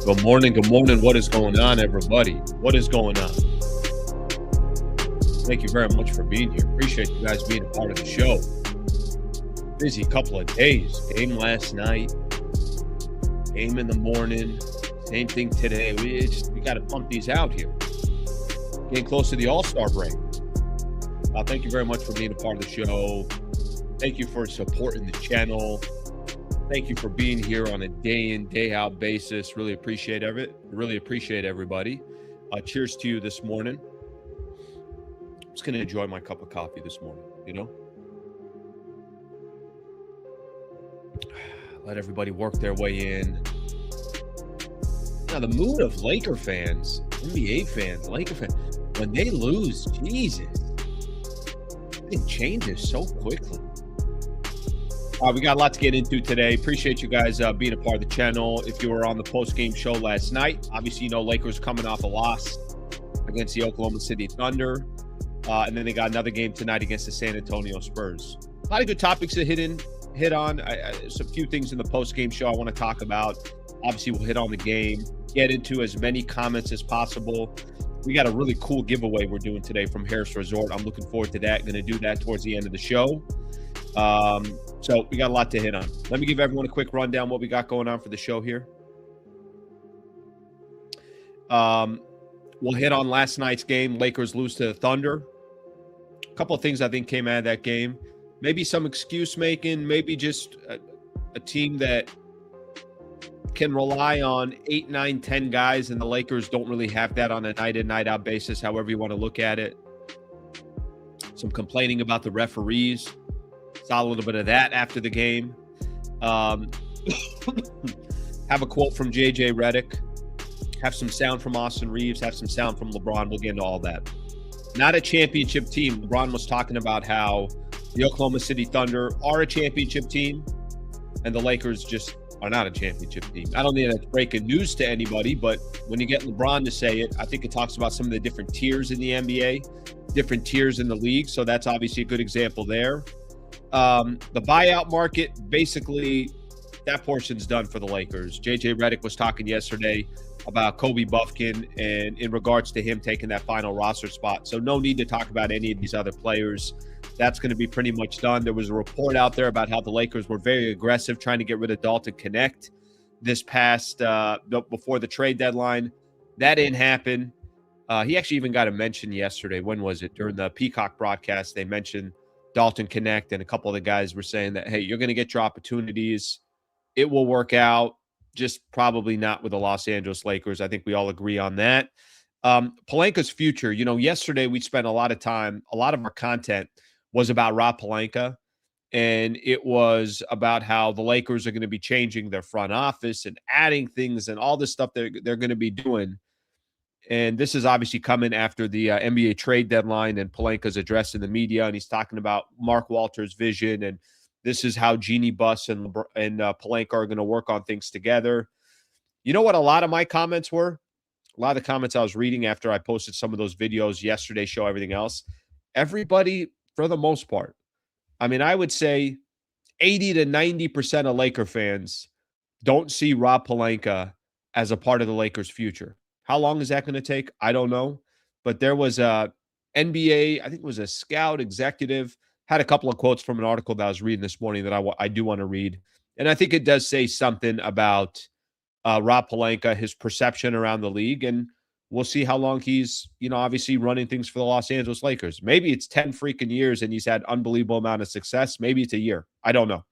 Good morning. Good morning. What is going on, everybody? What is going on? Thank you very much for being here. Appreciate you guys being a part of the show. Busy couple of days. Game last night. Game in the morning. Same thing today. We got to pump these out here. Getting close to the All-Star break. Thank you very much for being a part of the show. Thank you for supporting the channel. Thank you for being here on a day in, day out basis. Really appreciate it. Really appreciate everybody. Cheers to you this morning. I'm just going to enjoy my cup of coffee this morning, you know? Let everybody work their way in. Now, the mood of Laker fans, NBA fans, Laker fans, when they lose, Jesus, it changes so quickly. We got a lot to get into today. Appreciate you guys being a part of the channel. If you were on the post-game show last night, obviously you know Lakers coming off a loss against the Oklahoma City Thunder. And then they got another game tonight against the San Antonio Spurs. A lot of good topics to hit on. There's a few things in the post-game show I want to talk about. Obviously, we'll hit on the game, get into as many comments as possible. We got a really cool giveaway we're doing today from Harrah Resort. I'm looking forward to that. Going to do that towards the end of the show. So we got a lot to hit on. Let me give everyone a quick rundown what we got going on for the show here. We'll hit on last night's game. Lakers lose to the Thunder. A couple of things I think came out of that game. Maybe some excuse making, maybe just a team that can rely on 8, 9, 10 guys, and the Lakers don't really have that on a night in, night out basis, however you want to look at it. Some complaining about the referees. Saw a little bit of that after the game. Have a quote from JJ Redick. Have some sound from Austin Reaves. Have some sound from LeBron. We'll get into all that. Not a championship team. LeBron was talking about how the Oklahoma City Thunder are a championship team and the Lakers just are not a championship team. I don't think that's breaking news to anybody, but when you get LeBron to say it, I think it talks about some of the different tiers in the NBA, different tiers in the league. So that's obviously a good example there. The buyout market, basically, that portion's done for the Lakers. JJ Redick was talking yesterday about Kobe Bufkin and in regards to him taking that final roster spot. So no need to talk about any of these other players. That's going to be pretty much done. There was a report out there about how the Lakers were very aggressive trying to get rid of Dalton Knecht this past before the trade deadline. That didn't happen. He actually even got a mention yesterday. When was it? During the Peacock broadcast, they mentioned Dalton Knecht, and a couple of the guys were saying that, hey, you're going to get your opportunities. It will work out, just probably not with the Los Angeles Lakers. I think we all agree on that. Pelinka's future, you know, yesterday we spent a lot of time, a lot of our content was about Rob Pelinka, and it was about how the Lakers are going to be changing their front office and adding things and all this stuff they're going to be doing. And this is obviously coming after the NBA trade deadline and Pelinka's addressing the media, and he's talking about Mark Walter's vision, and this is how Jeannie Buss and Pelinka are going to work on things together. You know what a lot of my comments were? A lot of the comments I was reading after I posted some of those videos yesterday, show everything else. Everybody, for the most part, I mean, I would say 80 to 90% of Laker fans don't see Rob Pelinka as a part of the Lakers' future. How long is that going to take? I don't know. But there was a NBA, I think it was a scout executive, had a couple of quotes from an article that I was reading this morning that I do want to read. And I think it does say something about Rob Pelinka, his perception around the league. And we'll see how long he's, you know, obviously running things for the Los Angeles Lakers. Maybe it's 10 freaking years and he's had unbelievable amount of success. Maybe it's a year. I don't know.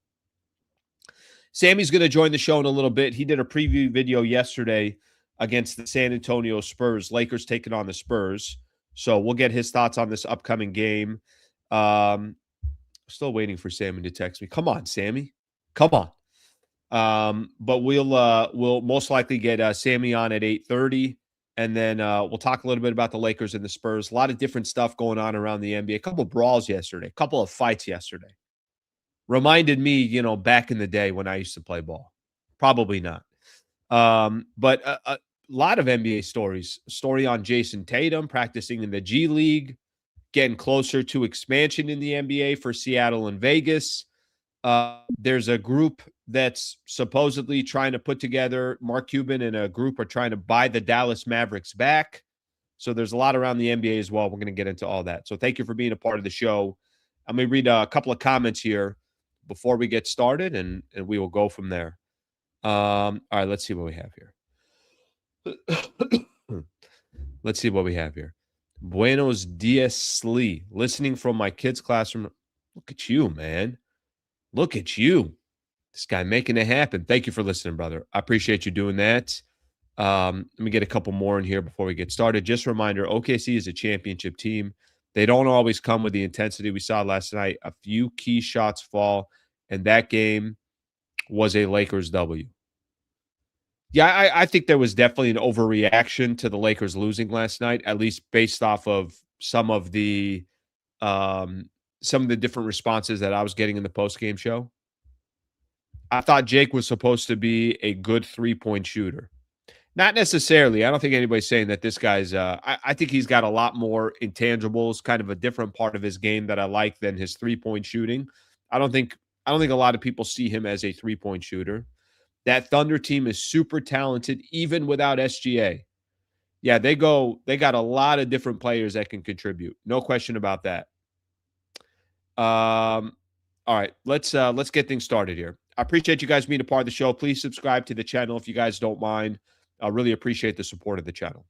Sammy's going to join the show in a little bit. He did a preview video yesterday against the San Antonio Spurs. Lakers taking on the Spurs. So we'll get his thoughts on this upcoming game. Still waiting for Sammy to text me. Come on, Sammy. Come on. But we'll most likely get Sammy on at 8:30. And then we'll talk a little bit about the Lakers and the Spurs. A lot of different stuff going on around the NBA. A couple of brawls yesterday. A couple of fights yesterday. Reminded me, you know, back in the day when I used to play ball. Probably not. But a lot of NBA stories. A story on Jayson Tatum practicing in the G-League, getting closer to expansion in the NBA for Seattle and Vegas. There's a group that's supposedly trying to put together, Mark Cuban and a group are trying to buy the Dallas Mavericks back. So there's a lot around the NBA as well. We're going to get into all that. So thank you for being a part of the show. I'm going to read a couple of comments here before we get started, and we will go from there. All right, let's see what we have here. Let's see what we have here. Buenos dias, Slee. Listening from my kid's classroom. Look at you, man. Look at you. This guy making it happen. Thank you for listening, brother. I appreciate you doing that. Let me get a couple more in here before we get started. Just a reminder, OKC is a championship team. They don't always come with the intensity we saw last night. A few key shots fall, and that game was a Lakers W. Yeah, I think there was definitely an overreaction to the Lakers losing last night, at least based off of some of the different responses that I was getting in the postgame show. I thought Jake was supposed to be a good three-point shooter. Not necessarily. I don't think anybody's saying that this guy's I think he's got a lot more intangibles, kind of a different part of his game that I like than his three-point shooting. I don't think a lot of people see him as a three-point shooter. That Thunder team is super talented, even without SGA. Yeah, they got a lot of different players that can contribute. No question about that. All right, let's get things started here. I appreciate you guys being a part of the show. Please subscribe to the channel if you guys don't mind. I really appreciate the support of the channel.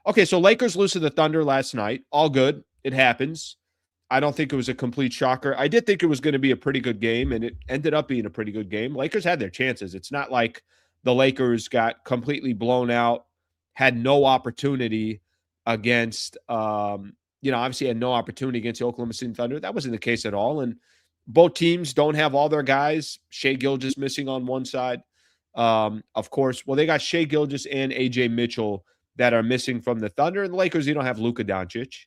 Okay, so Lakers lose to the Thunder last night. All good. It happens. I don't think it was a complete shocker. I did think it was going to be a pretty good game, and it ended up being a pretty good game. Lakers had their chances. It's not like the Lakers got completely blown out, had no opportunity against, obviously had no opportunity against the Oklahoma City Thunder. That wasn't the case at all. And both teams don't have all their guys. Shai Gilgeous missing on one side. Of course, well, they got Shai Gilgeous and AJ Mitchell that are missing from the Thunder. And the Lakers, you don't have Luka Doncic.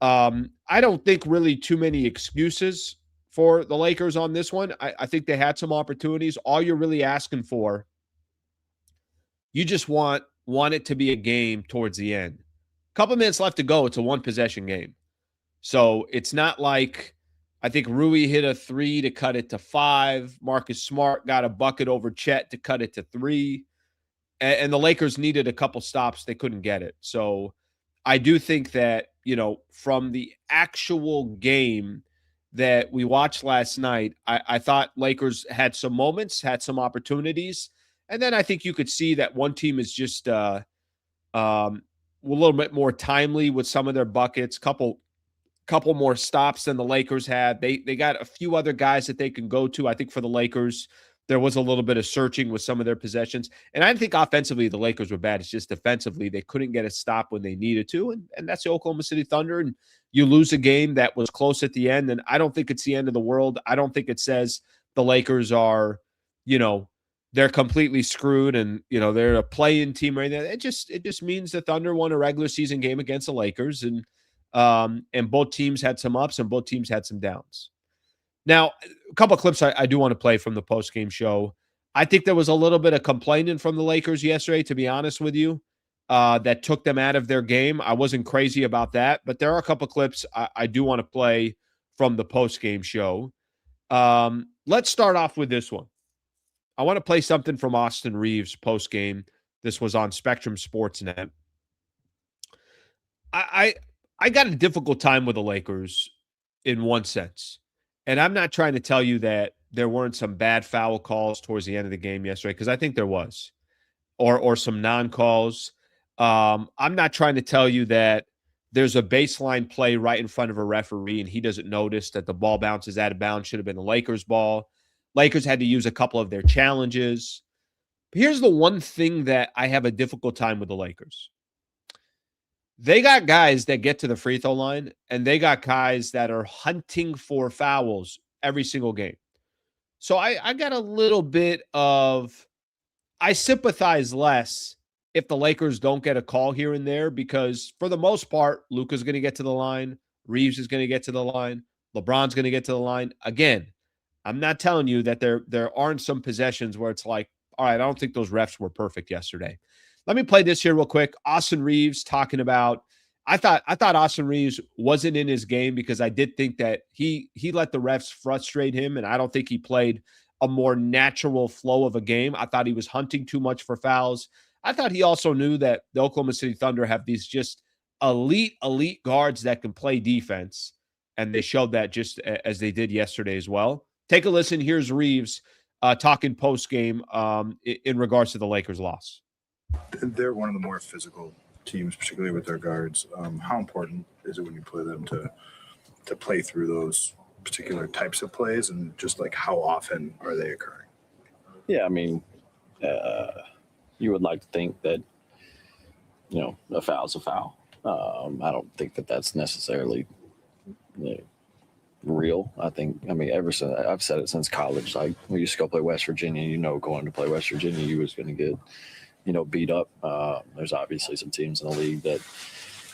I don't think really too many excuses for the Lakers on this one. I think they had some opportunities. All you're really asking for, you just want it to be a game towards the end. A couple minutes left to go. It's a one-possession game. So it's not like I think Rui hit a 3 to cut it to 5. Marcus Smart got a bucket over Chet to cut it to 3. And the Lakers needed a couple stops. They couldn't get it. So I do think that, from the actual game that we watched last night, I thought Lakers had some moments, had some opportunities. And then I think you could see that one team is just a little bit more timely with some of their buckets, couple more stops than the Lakers had. They got a few other guys that they can go to. I think for the Lakers, there was a little bit of searching with some of their possessions. And I think offensively, the Lakers were bad. It's just defensively, they couldn't get a stop when they needed to. And that's the Oklahoma City Thunder. And you lose a game that was close at the end. And I don't think it's the end of the world. I don't think it says the Lakers are, they're completely screwed and, they're a play-in team or anything. It just means the Thunder won a regular season game against the Lakers. And both teams had some ups and both teams had some downs. Now, a couple of clips I do want to play from the postgame show. I think there was a little bit of complaining from the Lakers yesterday, to be honest with you, that took them out of their game. I wasn't crazy about that, but there are a couple of clips I do want to play from the postgame show. Let's start off with this one. I want to play something from Austin Reaves postgame. This was on Spectrum Sportsnet. I got a difficult time with the Lakers in one sense. And I'm not trying to tell you that there weren't some bad foul calls towards the end of the game yesterday, because I think there was, or some non-calls. I'm not trying to tell you that there's a baseline play right in front of a referee and he doesn't notice that the ball bounces out of bounds, should have been the Lakers' ball. Lakers had to use a couple of their challenges. But here's the one thing that I have a difficult time with the Lakers. They got guys that get to the free throw line, and they got guys that are hunting for fouls every single game. So I got a little bit of, I sympathize less if the Lakers don't get a call here and there, because for the most part, Luka's going to get to the line. Reaves is going to get to the line. LeBron's going to get to the line. Again, I'm not telling you that there aren't some possessions where it's like, all right, I don't think those refs were perfect yesterday. Let me play this here real quick. Austin Reaves talking about, I thought Austin Reaves wasn't in his game because I did think that he let the refs frustrate him, and I don't think he played a more natural flow of a game. I thought he was hunting too much for fouls. I thought he also knew that the Oklahoma City Thunder have these just elite guards that can play defense, and they showed that just as they did yesterday as well. Take a listen. Here's Reaves talking post game in regards to the Lakers' loss. They're one of the more physical teams, particularly with their guards. How important is it when you play them to play through those particular types of plays, and just like how often are they occurring? Yeah, I mean, you would like to think that, a foul's a foul. I don't think that that's necessarily real. I mean, ever since I've said it since college, like we used to go play West Virginia, going to play West Virginia, you was going to get, beat up. There's obviously some teams in the league that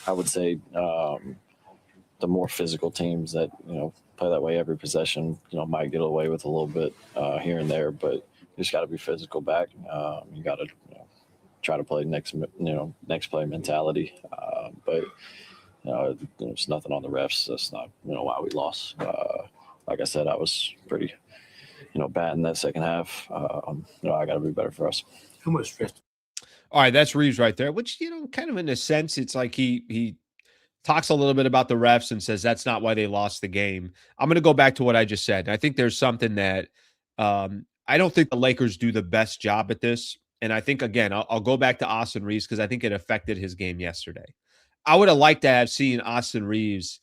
I would say the more physical teams that, play that way every possession, might get away with a little bit here and there, but you just got to be physical back. You got to try to play next play mentality. But there's nothing on the refs. That's not, why we lost. Like I said, I was pretty, bad in that second half. I got to be better for us. How much stress? All right, that's Reaves right there, which, kind of in a sense, it's like he talks a little bit about the refs and says that's not why they lost the game. I'm going to go back to what I just said. I think there's something that I don't think the Lakers do the best job at this. And I think, again, I'll go back to Austin Reaves because I think it affected his game yesterday. I would have liked to have seen Austin Reaves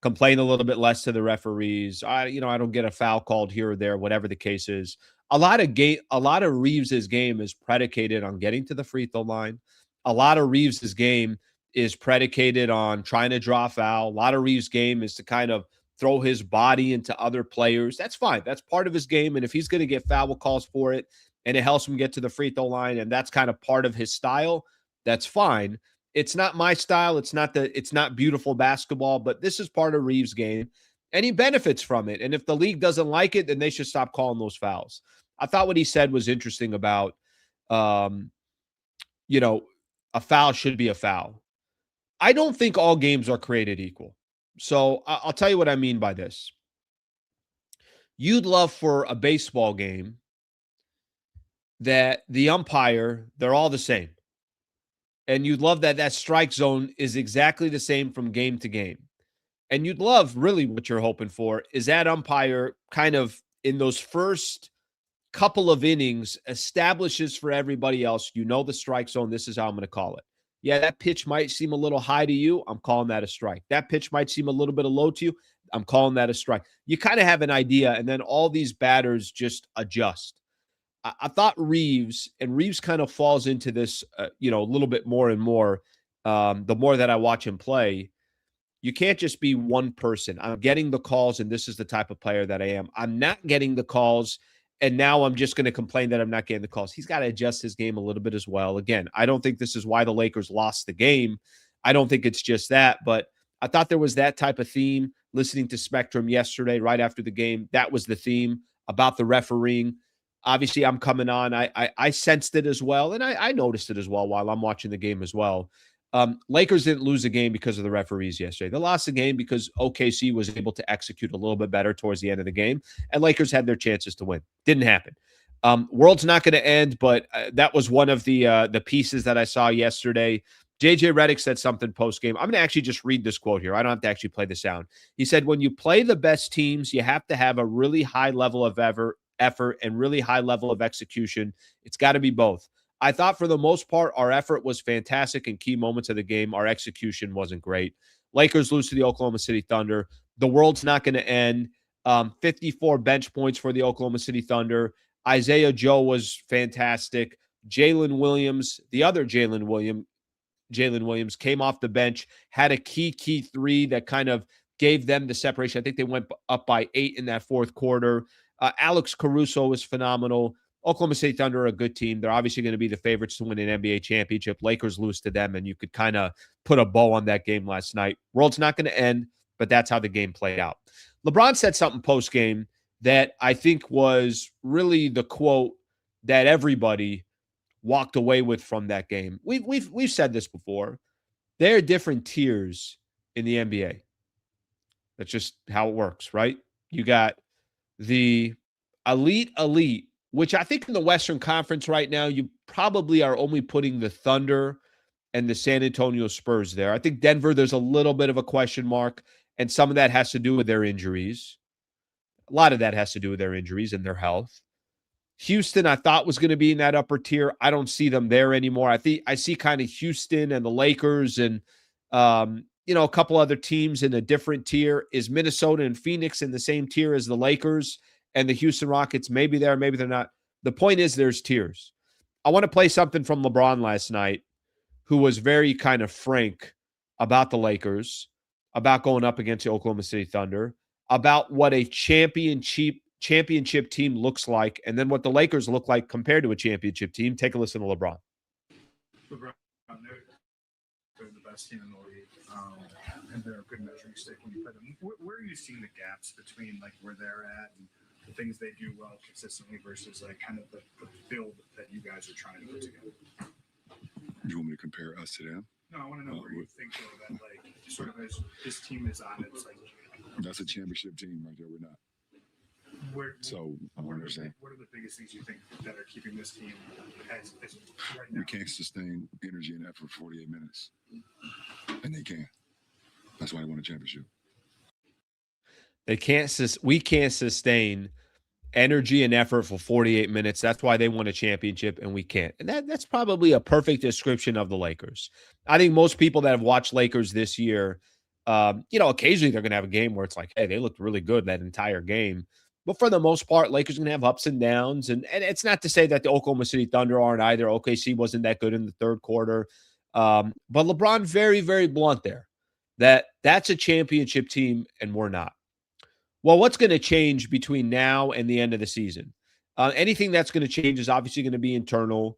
complain a little bit less to the referees. I don't get a foul called here or there, whatever the case is. A lot of Reeves's game is predicated on getting to the free throw line. A lot of Reeves's game is predicated on trying to draw a foul. A lot of Reeves' game is to kind of throw his body into other players. That's fine. That's part of his game. And if he's going to get foul calls for it and it helps him get to the free throw line and that's kind of part of his style, that's fine. It's not my style. It's not beautiful basketball, but this is part of Reeves' game and he benefits from it. And if the league doesn't like it, then they should stop calling those fouls. I thought what he said was interesting about, a foul should be a foul. I don't think all games are created equal. So I'll tell you what I mean by this. You'd love for a baseball game that the umpire, they're all the same. And you'd love that strike zone is exactly the same from game to game. And you'd love, really what you're hoping for is that umpire kind of in those first couple of innings establishes for everybody else, the strike zone, this is how I'm going to call it. Yeah, that pitch might seem a little high to you. I'm calling that a strike. That pitch might seem a little bit low to you. I'm calling that a strike. You kind of have an idea, and then all these batters just adjust. I thought Reeves kind of falls into this, a little bit more and more. The more that I watch him play, you can't just be one person. I'm getting the calls, and this is the type of player that I am. I'm not getting the calls, and now I'm just going to complain that I'm not getting the calls. He's got to adjust his game a little bit as well. Again, I don't think this is why the Lakers lost the game. I don't think it's just that, but I thought there was that type of theme. Listening to Spectrum yesterday, right after the game, that was the theme about the refereeing. Obviously, I'm coming on. I sensed it as well, and I noticed it as well while I'm watching the game as well. Lakers didn't lose the game because of the referees yesterday. They lost the game because OKC was able to execute a little bit better towards the end of the game, and Lakers had their chances to win. Didn't happen. World's not going to end, but that was one of the pieces that I saw yesterday. JJ Redick said something post-game. I'm going to actually just read this quote here. I don't have to actually play the sound. He said, when you play the best teams, you have to have a really high level of effort and really high level of execution. It's got to be both. I thought for the most part, our effort was fantastic in key moments of the game. Our execution wasn't great. Lakers lose to the Oklahoma City Thunder. The world's not going to end. 54 bench points for the Oklahoma City Thunder. Isaiah Joe was fantastic. Jalen Williams, the other Jalen Williams came off the bench, had a key three that kind of gave them the separation. I think they went up by 8 in that fourth quarter. Alex Caruso was phenomenal. Oklahoma City Thunder are a good team. They're obviously going to be the favorites to win an NBA championship. Lakers lose to them, and you could kind of put a bow on that game last night. World's not going to end, but that's how the game played out. LeBron said something post-game that I think was really the quote that everybody walked away with from that game. We've said this before. There are different tiers in the NBA. That's just how it works, right? You got the elite, which I think in the Western Conference right now, you probably are only putting the Thunder and the San Antonio Spurs there. I think Denver, there's a little bit of a question mark, and some of that has to do with their injuries. A lot of that has to do with their injuries and their health. Houston, I thought was going to be in that upper tier. I don't see them there anymore. I see kind of Houston and the Lakers and a couple other teams in a different tier. Is Minnesota and Phoenix in the same tier as the Lakers and the Houston Rockets? Maybe they're, maybe they're not. The point is there's tiers. I want to play something from LeBron last night, who was very kind of frank about the Lakers, about going up against the Oklahoma City Thunder, about what a championship team looks like, and then what the Lakers look like compared to a championship team. Take a listen to LeBron. LeBron, they're the best team in the league, and they're a good measuring stick when you play them. Where are you seeing the gaps between like where they're at and the things they do well consistently versus like kind of the build that you guys are trying to put together? You want me to compare us to them? No, I want to know where you think though that like sort of as this team is on its like. That's a championship team right there. We're not. I don't understand. What are the biggest things you think that are keeping this team as right now? We can't sustain energy and effort for 48 minutes, and they can. That's why they won a championship. We can't sustain energy and effort for 48 minutes. That's why they won a championship, and we can't. And that's probably a perfect description of the Lakers. I think most people that have watched Lakers this year, occasionally they're going to have a game where it's like, hey, they looked really good that entire game. But for the most part, Lakers are going to have ups and downs. And it's not to say that the Oklahoma City Thunder aren't either. OKC wasn't that good in the third quarter. But LeBron, very, very blunt there. That's a championship team, and we're not. Well, what's going to change between now and the end of the season? Anything that's going to change is obviously going to be internal.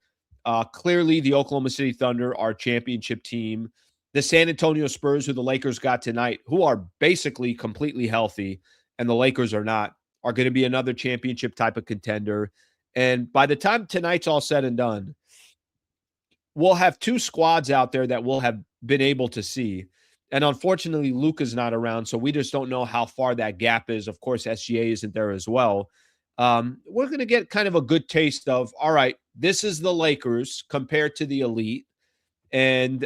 Clearly, the Oklahoma City Thunder are a championship team. The San Antonio Spurs, who the Lakers got tonight, who are basically completely healthy, and the Lakers are not, are going to be another championship type of contender. And by the time tonight's all said and done, we'll have two squads out there that we'll have been able to see. And unfortunately, Luka's not around, so we just don't know how far that gap is. Of course, SGA isn't there as well. We're going to get kind of a good taste of, all right, this is the Lakers compared to the elite, and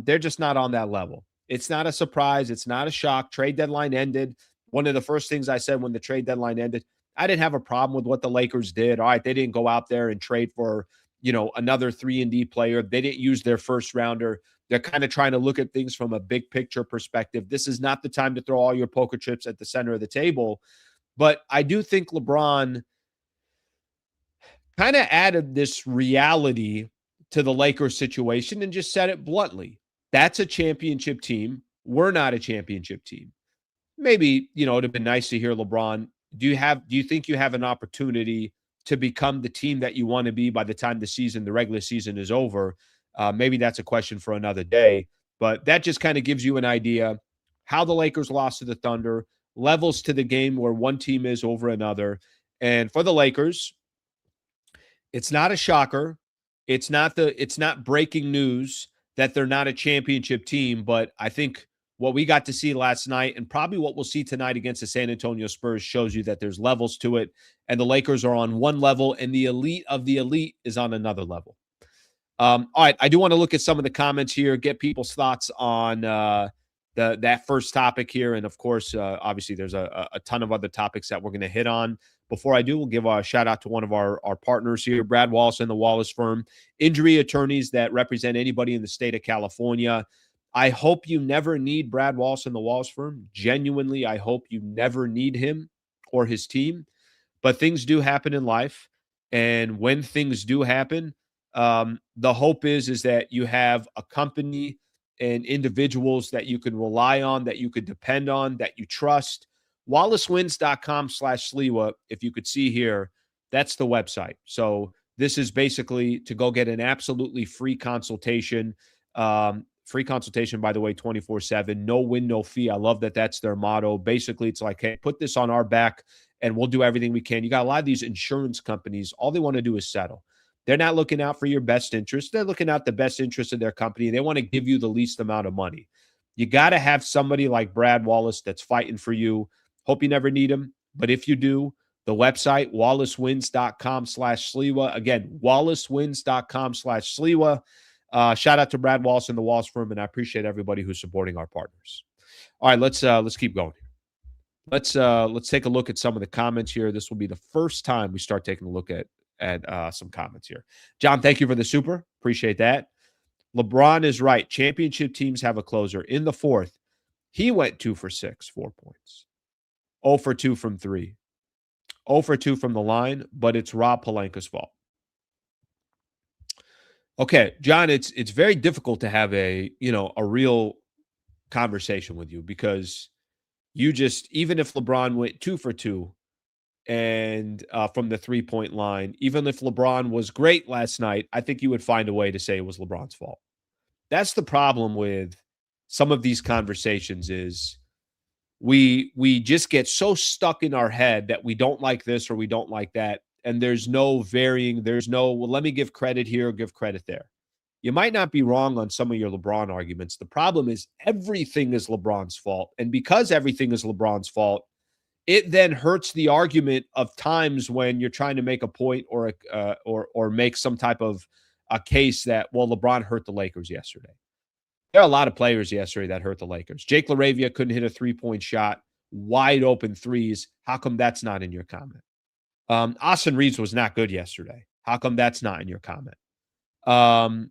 they're just not on that level. It's not a surprise. It's not a shock. Trade deadline ended. One of the first things I said when the trade deadline ended, I didn't have a problem with what the Lakers did. All right, they didn't go out there and trade for, another 3-and-D player. They didn't use their first rounder. They're kind of trying to look at things from a big picture perspective. This is not the time to throw all your poker chips at the center of the table. But I do think LeBron kind of added this reality to the Lakers situation and just said it bluntly. That's a championship team. We're not a championship team. Maybe, it would have been nice to hear LeBron. Do you think you have an opportunity to become the team that you want to be by the time the regular season is over? Maybe that's a question for another day, but that just kind of gives you an idea how the Lakers lost to the Thunder, levels to the game where one team is over another. And for the Lakers, it's not a shocker. It's not breaking news that they're not a championship team, but I think what we got to see last night and probably what we'll see tonight against the San Antonio Spurs shows you that there's levels to it, and the Lakers are on one level and the elite of the elite is on another level. All right, I do want to look at some of the comments here, get people's thoughts on that first topic here. And, of course, obviously there's a ton of other topics that we're going to hit on. Before I do, we'll give a shout-out to one of our partners here, Brad Wallace and the Wallace firm, injury attorneys that represent anybody in the state of California. I hope you never need Brad Wallace and the Wallace firm. Genuinely, I hope you never need him or his team. But things do happen in life. And when things do happen, the hope is that you have a company and individuals that you can rely on, that you could depend on, that you trust. WallaceWins.com/Sliwa, if you could see here, that's the website. So this is basically to go get an absolutely free consultation. Free consultation, by the way, 24/7, no win, no fee. I love that that's their motto. Basically, it's like, hey, put this on our back and we'll do everything we can. You got a lot of these insurance companies, all they want to do is settle. They're not looking out for your best interest. They're looking out the best interest of their company. They want to give you the least amount of money. You got to have somebody like Brad Wallace that's fighting for you. Hope you never need him, but if you do, The website, wallacewins.com/Sliwa. Again, wallacewins.com/Sliwa. Shout out to Brad Wallace and the Wallace firm, and I appreciate everybody who's supporting our partners. All right, let's keep going here. Let's take a look at some of the comments here. This will be the first time we start taking a look at some comments here. John, thank you for the super. Appreciate that. LeBron is right. Championship teams have a closer. In the fourth, he went 2 for 6, 4 points. 0 for 2 from 3. 0 for 2 from the line, but it's Rob Pelinka's fault. Okay, John, it's very difficult to have a real conversation with you because you just, even if LeBron went 2 for 2 and from the 3-point line, even if LeBron was great last night, I think you would find a way to say it was LeBron's fault. That's the problem with some of these conversations is we just get so stuck in our head that we don't like this or we don't like that. And there's no varying. There's no, well, let me give credit here, give credit there. You might not be wrong on some of your LeBron arguments. The problem is everything is LeBron's fault. And because everything is LeBron's fault, it then hurts the argument of times when you're trying to make a point or make some type of a case that, well, LeBron hurt the Lakers yesterday. There are a lot of players yesterday that hurt the Lakers. Jake LaRavia couldn't hit a 3-point shot, wide open threes. How come that's not in your comment? Austin Reaves was not good yesterday. How come that's not in your comment? The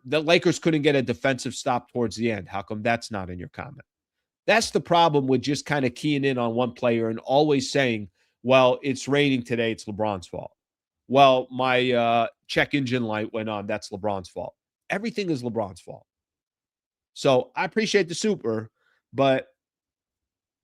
Lakers couldn't get a defensive stop towards the end. How come that's not in your comment? That's the problem with just kind of keying in on one player and always saying, well, it's raining today. It's LeBron's fault. Well, my check engine light went on. That's LeBron's fault. Everything is LeBron's fault. So I appreciate the super, but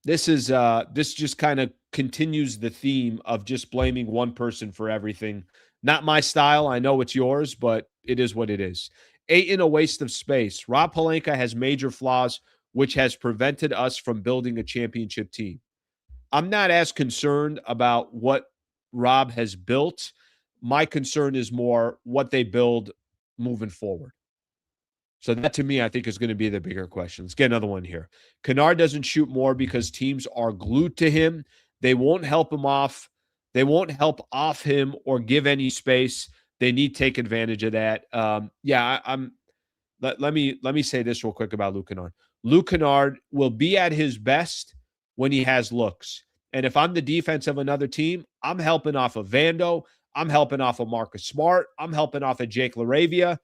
this just kind of continues the theme of just blaming one person for everything. Not my style. I know it's yours, but it is what it is. 8 in a waste of space. Rob Pelinka has major flaws, which has prevented us from building a championship team. I'm not as concerned about what Rob has built. My concern is more what they build moving forward. So that, to me, I think is going to be the bigger question. Let's get another one here. Kennard doesn't shoot more because teams are glued to him. They won't help him off. They won't help off him or give any space. They need to take advantage of that. Let me say this real quick about Luke Kennard. Luke Kennard will be at his best when he has looks. And if I'm the defense of another team, I'm helping off of Vando. I'm helping off of Marcus Smart. I'm helping off of Jake LaRavia.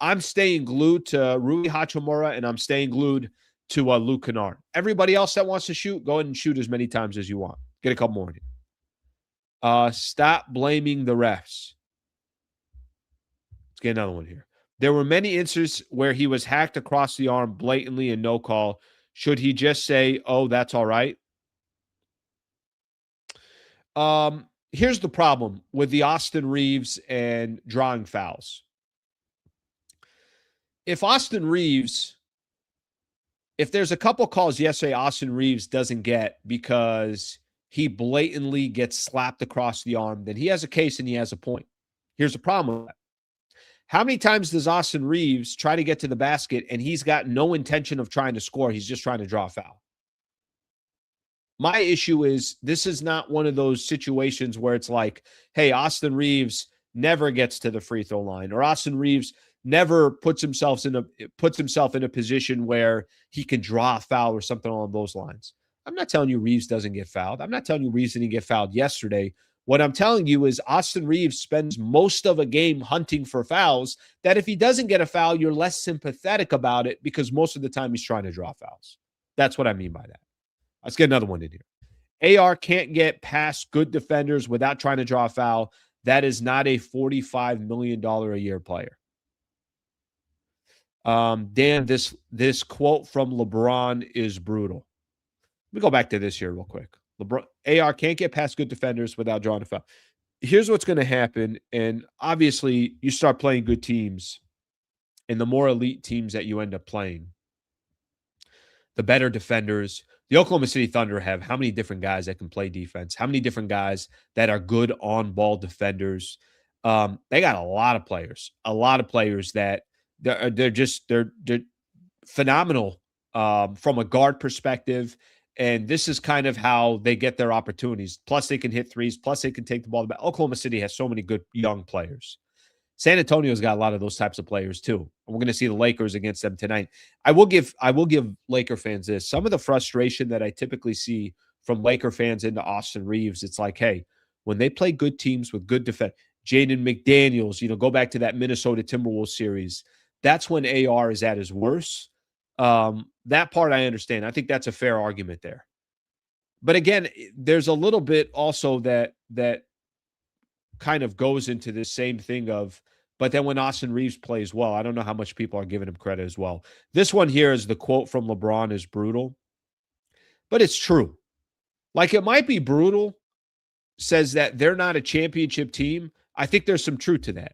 I'm staying glued to Rui Hachimura, and I'm staying glued to Luke Kennard. Everybody else that wants to shoot, go ahead and shoot as many times as you want. Get a couple more in here. Stop blaming the refs. Let's get another one here. There were many instances where he was hacked across the arm blatantly and no call. Should he just say, oh, that's all right? Here's the problem with the Austin Reaves and drawing fouls. If there's a couple calls yesterday Austin Reaves doesn't get because he blatantly gets slapped across the arm, then he has a case and he has a point. Here's the problem with that. How many times does Austin Reaves try to get to the basket and he's got no intention of trying to score? He's just trying to draw a foul. My issue is this is not one of those situations where it's like, hey, Austin Reaves never gets to the free throw line, or Austin Reaves never puts himself in a position where he can draw a foul or something along those lines. I'm not telling you Reaves doesn't get fouled. I'm not telling you Reaves didn't get fouled yesterday. What I'm telling you is Austin Reaves spends most of a game hunting for fouls that if he doesn't get a foul, you're less sympathetic about it because most of the time he's trying to draw fouls. That's what I mean by that. Let's get another one in here. AR can't get past good defenders without trying to draw a foul. That is not a $45 million a year player. Dan, this quote from LeBron is brutal. Let me go back to this here real quick. LeBron, AR can't get past good defenders without drawing a foul. Here's what's going to happen, and obviously you start playing good teams, and the more elite teams that you end up playing, the better defenders. The Oklahoma City Thunder have how many different guys that can play defense? How many different guys that are good on-ball defenders? They got a lot of players that they're phenomenal from a guard perspective And this is kind of how they get their opportunities. Plus, they can hit threes. Plus, they can take the ball to the back. Oklahoma City has so many good young players. San Antonio's got a lot of those types of players too. And we're going to see the Lakers against them tonight. I will give Laker fans this. Some of the frustration that I typically see from Laker fans into Austin Reaves, it's like, hey, when they play good teams with good defense, Jaden McDaniels, go back to that Minnesota Timberwolves series. That's when AR is at his worst. That part I understand. I think that's a fair argument there. But again, there's a little bit also that kind of goes into this same thing of, but then when Austin Reaves plays well, I don't know how much people are giving him credit as well. This one here is the quote from LeBron is brutal, but it's true. Like, it might be brutal, says that they're not a championship team. I think there's some truth to that.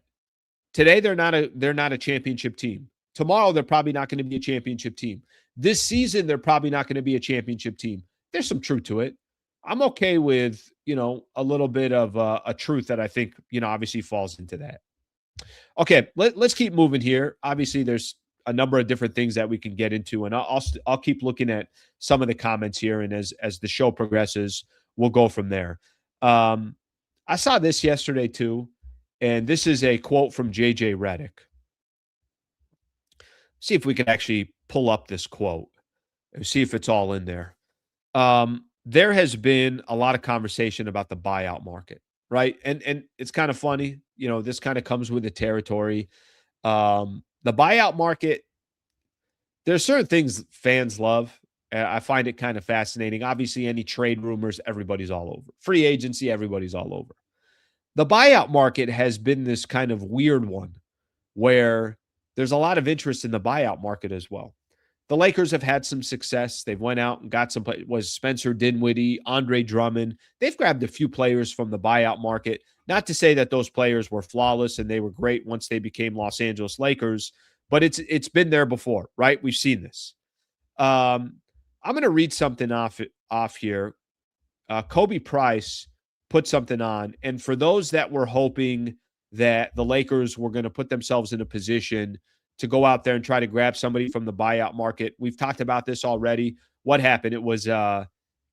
Today, they're not a championship team. Tomorrow, they're probably not going to be a championship team. This season, they're probably not going to be a championship team. There's some truth to it. I'm okay with, a little bit of a truth that I think, obviously falls into that. Okay, let's keep moving here. Obviously, there's a number of different things that we can get into, and I'll keep looking at some of the comments here, and as the show progresses, we'll go from there. I saw this yesterday too, and this is a quote from JJ Redick. See if we can actually pull up this quote and see if it's all in there. There has been a lot of conversation about the buyout market, right? And it's kind of funny, this kind of comes with the territory. The buyout market, there's certain things fans love. I find it kind of fascinating. Obviously, any trade rumors, everybody's all over. Free agency, everybody's all over. The buyout market has been this kind of weird one where there's a lot of interest in the buyout market as well. The Lakers have had some success. They've went out and got some, was Spencer Dinwiddie, Andre Drummond. They've grabbed a few players from the buyout market. Not to say that those players were flawless and they were great once they became Los Angeles Lakers, but it's been there before, right? We've seen this. I'm going to read something off here. Kobe Price put something on, and for those that were hoping that the Lakers were going to put themselves in a position to go out there and try to grab somebody from the buyout market. We've talked about this already. What happened? It was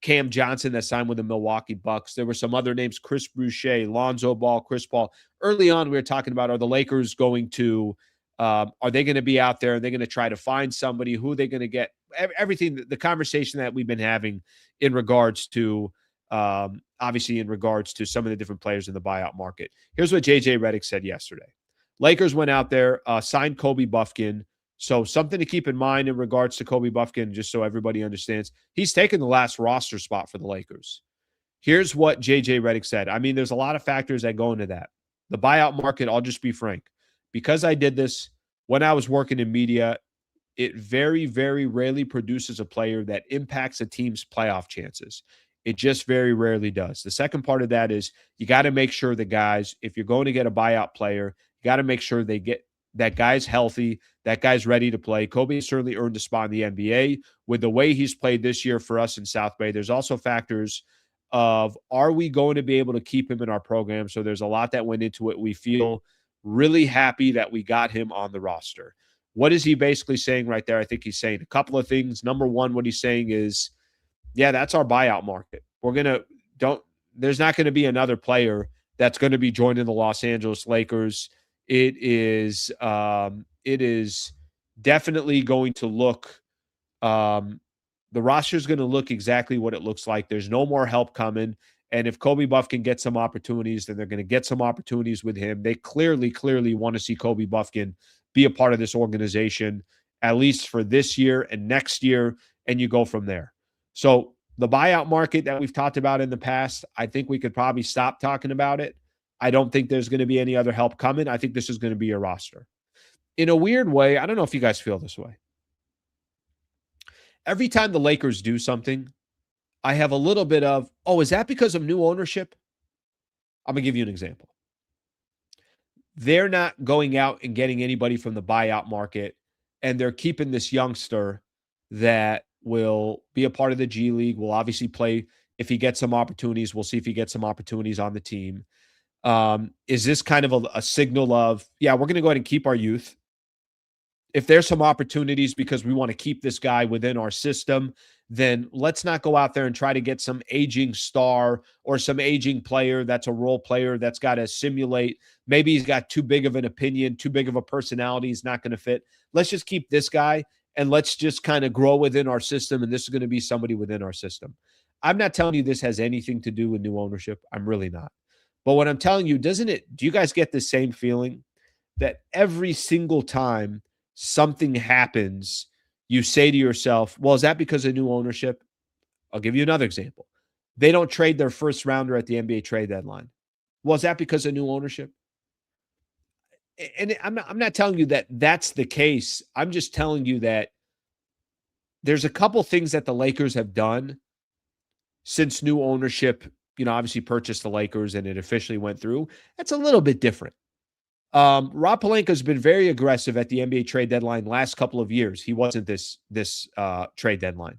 Cam Johnson that signed with the Milwaukee Bucks. There were some other names, Chris Boucher, Lonzo Ball, Chris Paul. Early on, we were talking about, are the Lakers going to, are they going to be out there? Are they going to try to find somebody? Who are they going to get? Everything, the conversation that we've been having in regards to, obviously in regards to some of the different players in the buyout market. Here's what JJ Redick said yesterday. Lakers went out there, signed Kobe Bufkin. So something to keep in mind in regards to Kobe Bufkin, just so everybody understands. He's taken the last roster spot for the Lakers. Here's what JJ Redick said. I mean, there's a lot of factors that go into that. The buyout market, I'll just be frank. Because I did this when I was working in media, it very, very rarely produces a player that impacts a team's playoff chances. It just very rarely does. The second part of that is you got to make sure the guys, if you're going to get a buyout player, you got to make sure they get that guy's healthy, that guy's ready to play. Kobe has certainly earned a spot in the NBA. With the way he's played this year for us in South Bay, there's also factors of, are we going to be able to keep him in our program? So there's a lot that went into it. We feel really happy that we got him on the roster. What is he basically saying right there? I think he's saying a couple of things. Number one, what he's saying is, yeah, that's our buyout market. There's not going to be another player that's going to be joining the Los Angeles Lakers. It is definitely going to look, the roster is going to look exactly what it looks like. There's no more help coming. And if Kobe Bufkin gets some opportunities, then they're going to get some opportunities with him. They clearly want to see Kobe Bufkin be a part of this organization, at least for this year and next year, and you go from there. So the buyout market that we've talked about in the past, I think we could probably stop talking about it. I don't think there's going to be any other help coming. I think this is going to be a roster. In a weird way, I don't know if you guys feel this way. Every time the Lakers do something, I have a little bit of, oh, is that because of new ownership? I'm going to give you an example. They're not going out and getting anybody from the buyout market, and they're keeping this youngster that will be a part of the G-League, will obviously play. If he gets some opportunities, we'll see if he gets some opportunities on the team. Is this kind of a signal of, yeah, we're going to go ahead and keep our youth. if there's some opportunities because we want to keep this guy within our system, then let's not go out there and try to get some aging star or some aging player that's a role player that's got to simulate. Maybe he's got too big of an opinion, too big of a personality. He's not going to fit. Let's just keep this guy and let's just kind of grow within our system. And this is going to be somebody within our system. I'm not telling you this has anything to do with new ownership. I'm really not. But what I'm telling you, do you guys get the same feeling that every single time something happens, you say to yourself, well, is that because of new ownership? I'll give you another example. They don't trade their first rounder at the NBA trade deadline. Well, is that because of new ownership? And I'm not telling you that that's the case. I'm just telling you that there's a couple things that the Lakers have done since new ownership, obviously purchased the Lakers and it officially went through. That's a little bit different. Rob Pelinka has been very aggressive at the NBA trade deadline last couple of years. He wasn't this trade deadline.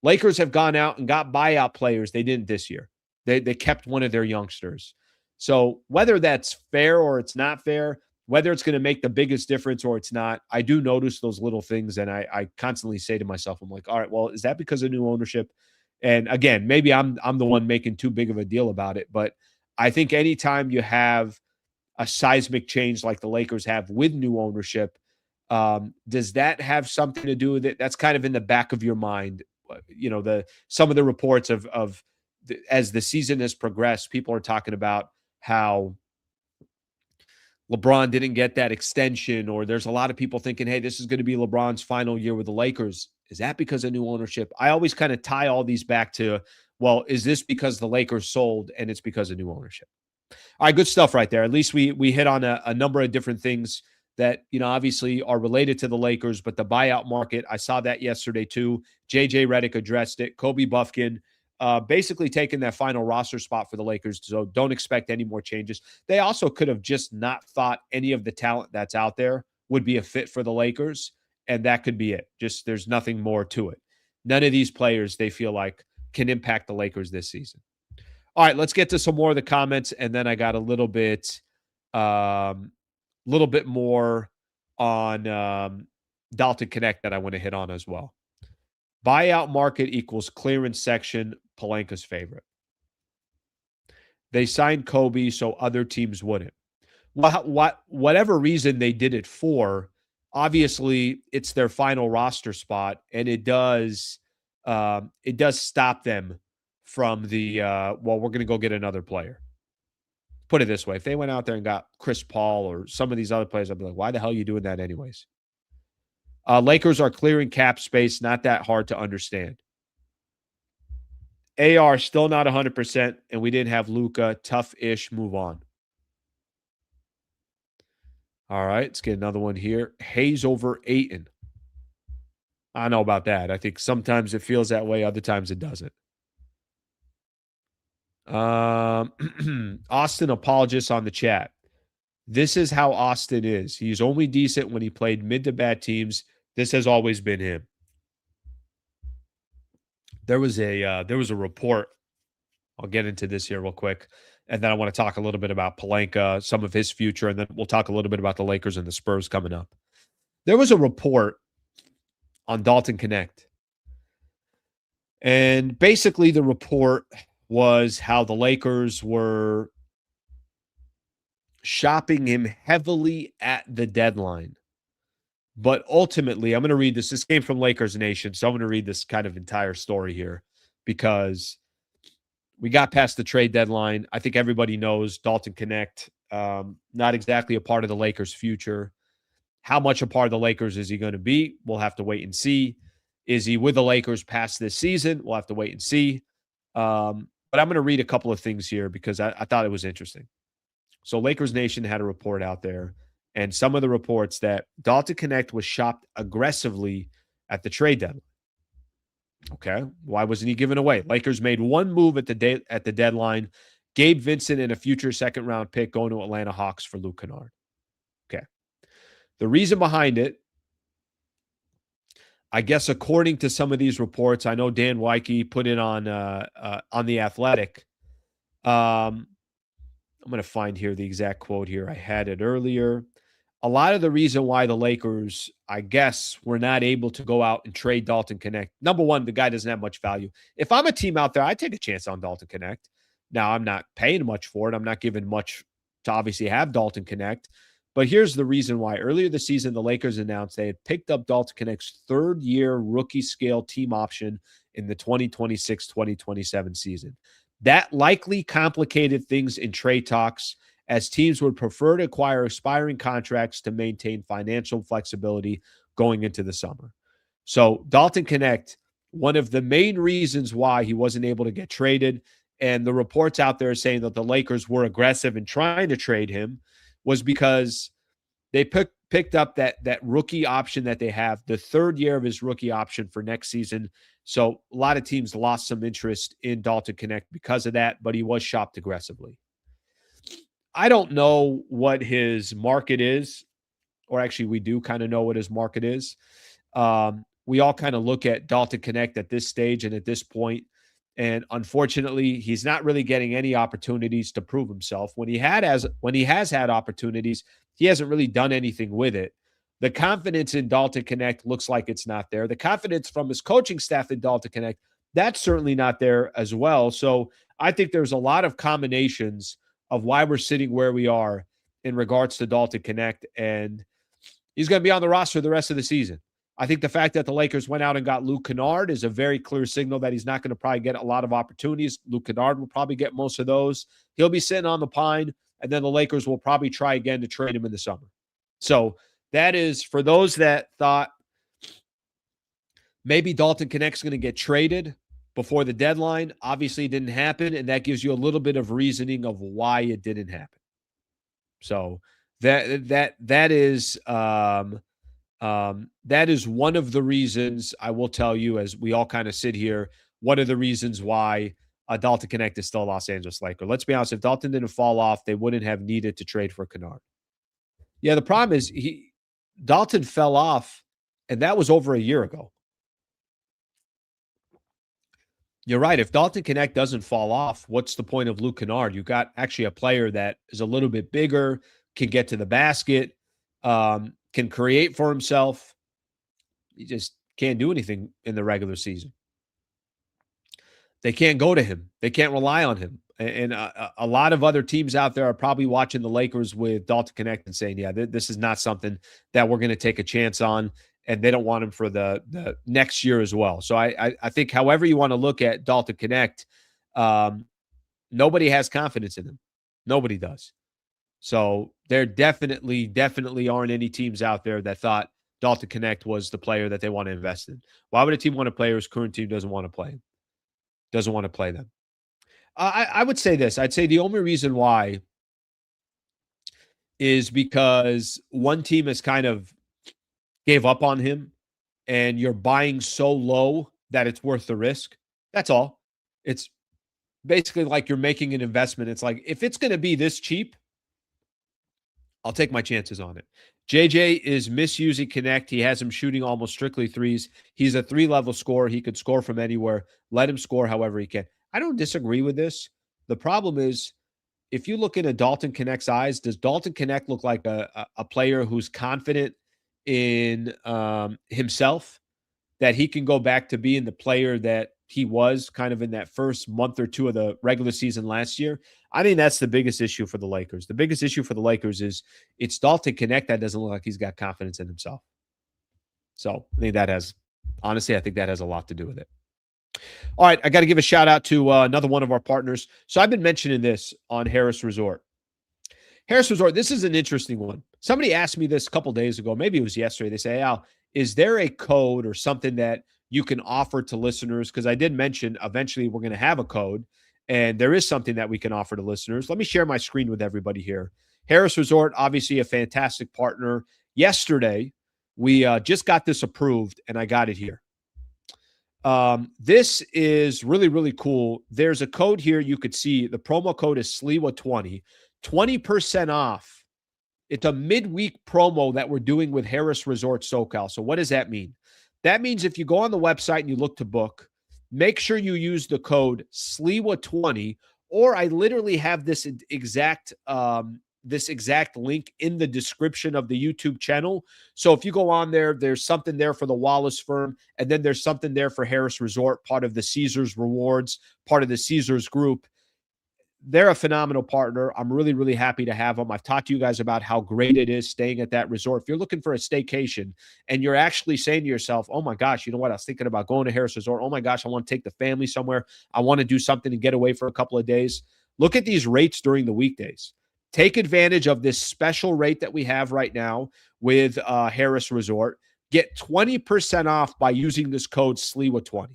Lakers have gone out and got buyout players. They didn't this year. They kept one of their youngsters. So whether that's fair or it's not fair, whether it's going to make the biggest difference or it's not, I do notice those little things. And I constantly say to myself, I'm like, all right, well, is that because of new ownership? And again, maybe I'm the one making too big of a deal about it. But I think anytime you have a seismic change like the Lakers have with new ownership, does that have something to do with it? That's kind of in the back of your mind. Some of the reports as the season has progressed, people are talking about how LeBron didn't get that extension, or there's a lot of people thinking, hey, this is going to be LeBron's final year with the Lakers. Is that because of new ownership? I always kind of tie all these back to, well, is this because the Lakers sold and it's because of new ownership? All right, good stuff right there. At least we hit on a number of different things that, obviously are related to the Lakers, but the buyout market, I saw that yesterday too. JJ Redick addressed it. Kobe Bufkin basically taking that final roster spot for the Lakers, so don't expect any more changes. They also could have just not thought any of the talent that's out there would be a fit for the Lakers, and that could be it. Just there's nothing more to it. None of these players, they feel like, can impact the Lakers this season. All right, let's get to some more of the comments, and then I got a little bit more on Dalton Knecht that I want to hit on as well. Buyout market equals clearance section, Pelinka's favorite. They signed Kobe so other teams wouldn't. Whatever reason they did it for, obviously it's their final roster spot, and it does stop them from the we're going to go get another player. Put it this way, if they went out there and got Chris Paul or some of these other players, I'd be like, why the hell are you doing that anyways? Lakers are clearing cap space, not that hard to understand. AR still not 100%, and we didn't have Luka. Tough-ish, move on. All right, let's get another one here. Hayes over Ayton. I know about that. I think sometimes it feels that way, other times it doesn't. Austin apologists on the chat. This is how Austin is. He's only decent when he played mid to bad teams. This has always been him. There was a report. I'll get into this here real quick, and then I want to talk a little bit about Pelinka, some of his future, and then we'll talk a little bit about the Lakers and the Spurs coming up. There was a report on Dalton Knecht, and basically the report was how the Lakers were shopping him heavily at the deadline. But ultimately, I'm going to read this. This came from Lakers Nation, so I'm going to read this kind of entire story here because we got past the trade deadline. I think everybody knows Dalton Knecht, not exactly a part of the Lakers' future. How much a part of the Lakers is he going to be? We'll have to wait and see. Is he with the Lakers past this season? We'll have to wait and see. But I'm going to read a couple of things here because I thought it was interesting. So Lakers Nation had a report out there, and some of the reports that Dalton Knecht was shopped aggressively at the trade deadline. Okay, why wasn't he given away? Lakers made one move at the deadline. Gabe Vincent and a future second-round pick going to Atlanta Hawks for Luke Kennard. Okay. The reason behind it, I guess according to some of these reports, I know Dan Weike put it on The Athletic. I'm going to find here the exact quote here. I had it earlier. a lot of the reason why the Lakers, I guess, were not able to go out and trade Dalton Knecht. Number one, the guy doesn't have much value. If I'm a team out there, I'd take a chance on Dalton Knecht. Now, I'm not paying much for it. I'm not giving much to obviously have Dalton Knecht. But here's the reason why. Earlier this season, the Lakers announced they had picked up Dalton Knecht's third-year rookie scale team option in the 2026-2027 season. That likely complicated things in trade talks, as teams would prefer to acquire expiring contracts to maintain financial flexibility going into the summer. So Dalton Knecht, one of the main reasons why he wasn't able to get traded, and the reports out there saying that the Lakers were aggressive in trying to trade him, was because they picked up that rookie option that they have, the third year of his rookie option for next season. So a lot of teams lost some interest in Dalton Knecht because of that, but he was shopped aggressively. I don't know what his market is, or actually we do kind of know what his market is. We all kind of look at Dalton Knecht at this stage and at this point, and unfortunately, he's not really getting any opportunities to prove himself. When he has had opportunities, he hasn't really done anything with it. The confidence in Dalton Knecht looks like it's not there. The confidence from his coaching staff in Dalton Knecht, that's certainly not there as well. So I think there's a lot of combinations of why we're sitting where we are in regards to Dalton Knecht, and he's going to be on the roster the rest of the season. I think the fact that the Lakers went out and got Luke Kennard is a very clear signal that he's not going to probably get a lot of opportunities. Luke Kennard will probably get most of those. He'll be sitting on the pine, and then the Lakers will probably try again to trade him in the summer. So that is, for those that thought maybe Dalton Knecht's going to get traded before the deadline, obviously it didn't happen, and that gives you a little bit of reasoning of why it didn't happen. So that is one of the reasons, I will tell you, as we all kind of sit here, one of the reasons why Dalton Knecht is still a Los Angeles Laker. Let's be honest, if Dalton didn't fall off, they wouldn't have needed to trade for Kennard. Yeah, the problem is Dalton fell off, and that was over a year ago. You're right. If Dalton Knecht doesn't fall off, what's the point of Luke Kennard? You got actually a player that is a little bit bigger, can get to the basket, can create for himself. He just can't do anything in the regular season. They can't go to him. They can't rely on him. And a lot of other teams out there are probably watching the Lakers with Dalton Knecht and saying, yeah, this is not something that we're going to take a chance on. And they don't want him for the next year as well. So I think however you want to look at Dalton Knecht, nobody has confidence in him. Nobody does. So there definitely aren't any teams out there that thought Dalton Knecht was the player that they want to invest in. Why would a team want to play whose current team doesn't want to play him? Doesn't want to play them? I would say this. I'd say the only reason why is because one team has kind of gave up on him, and you're buying so low that it's worth the risk. That's all. It's basically like you're making an investment. It's like, if it's going to be this cheap, I'll take my chances on it. JJ is misusing Knecht. He has him shooting almost strictly threes. He's a 3-level scorer. He could score from anywhere. Let him score however he can. I don't disagree with this. The problem is, if you look into Dalton Knecht's eyes, does Dalton Knecht look like a player who's confident in himself, that he can go back to being the player that he was kind of in that first month or two of the regular season last year? I think that's the biggest issue for the Lakers. The biggest issue for the Lakers is it's Dalton Knecht that doesn't look like he's got confidence in himself. So I think that has a lot to do with it. All right, I got to give a shout out to another one of our partners. So I've been mentioning this on Harrah's Resort. Harrah's Resort, this is an interesting one. Somebody asked me this a couple days ago. Maybe it was yesterday. They say, Al, is there a code or something that you can offer to listeners? Because I did mention eventually we're going to have a code, and there is something that we can offer to listeners. Let me share my screen with everybody here. Harrah's Resort, obviously a fantastic partner. Yesterday, we just got this approved, and I got it here. This is really, really cool. There's a code here you could see. The promo code is Sliwa20, 20% off. It's a midweek promo that we're doing with Harrah's Resort SoCal. So what does that mean? That means if you go on the website and you look to book, make sure you use the code Sliwa20, or I literally have this exact this exact link in the description of the YouTube channel. So if you go on there, there's something there for the Wallace firm, and then there's something there for Harrah's Resort, part of the Caesars Rewards, part of the Caesars Group. They're a phenomenal partner. I'm really, really happy to have them. I've talked to you guys about how great it is staying at that resort. If you're looking for a staycation and you're actually saying to yourself, oh my gosh, you know what? I was thinking about going to Harrah's Resort. Oh my gosh, I want to take the family somewhere. I want to do something and get away for a couple of days. Look at these rates during the weekdays. Take advantage of this special rate that we have right now with Harrah's Resort. Get 20% off by using this code Sliwa20.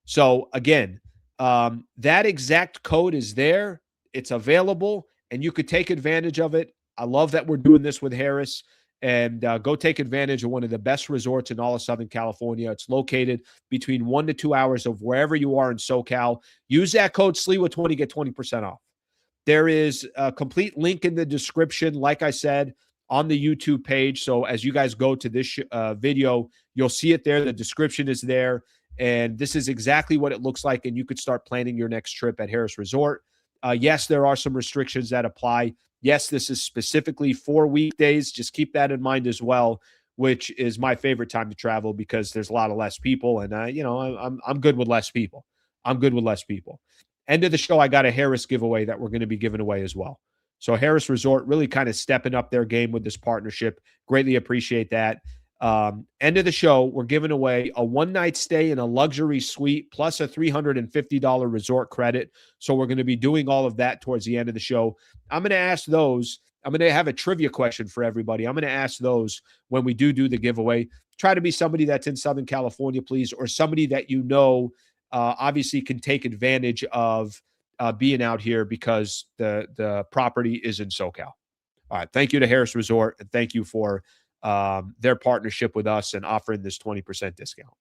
So again, that exact code is there. It's available, and you could take advantage of it. I love that we're doing this with Harrah's, and go take advantage of one of the best resorts in all of Southern California. It's located between 1 to 2 hours of wherever you are in SoCal. Use that code Sliwa20, get 20% off. There is a complete link in the description, like I said, on the YouTube page. So as you guys go to this video, you'll see it there. The description is there. And this is exactly what it looks like, and you could start planning your next trip at Harrah's Resort. Yes, there are some restrictions that apply. Yes, this is specifically for weekdays. Just keep that in mind as well, which is my favorite time to travel because there's a lot of less people, and I'm good with less people. I'm good with less people. End of the show, I got a Harrah's giveaway that we're going to be giving away as well. So Harrah's Resort really kind of stepping up their game with this partnership. Greatly appreciate that. End of the show, we're giving away a one-night stay in a luxury suite plus a $350 resort credit. So we're going to be doing all of that towards the end of the show. I'm going to ask those. I'm going to have a trivia question for everybody. I'm going to ask those when we do the giveaway. Try to be somebody that's in Southern California, please, or somebody that you know obviously can take advantage of being out here because the property is in SoCal. All right. Thank you to Harrah's Resort, and thank you for their partnership with us and offering this 20% discount.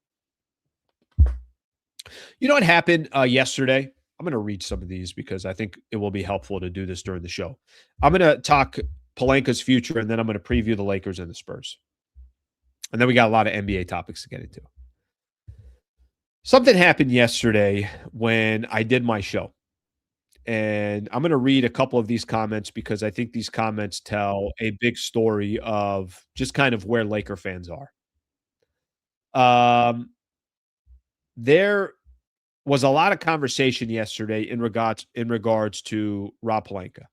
You know what happened yesterday? I'm going to read some of these because I think it will be helpful to do this during the show. I'm going to talk Pelinka's future, and then I'm going to preview the Lakers and the Spurs. And then we got a lot of NBA topics to get into. Something happened yesterday when I did my show. And I'm going to read a couple of these comments because I think these comments tell a big story of just kind of where Laker fans are. There was a lot of conversation yesterday in regards to Rob Pelinka.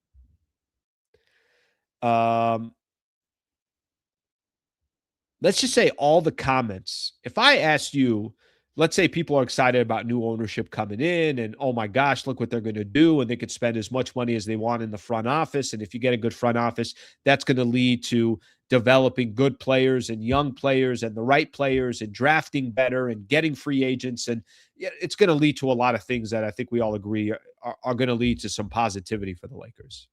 Let's just say all the comments. If I asked you, let's say people are excited about new ownership coming in and, oh my gosh, look what they're going to do. And they could spend as much money as they want in the front office. And if you get a good front office, that's going to lead to developing good players and young players and the right players and drafting better and getting free agents. And it's going to lead to a lot of things that I think we all agree are going to lead to some positivity for the Lakers.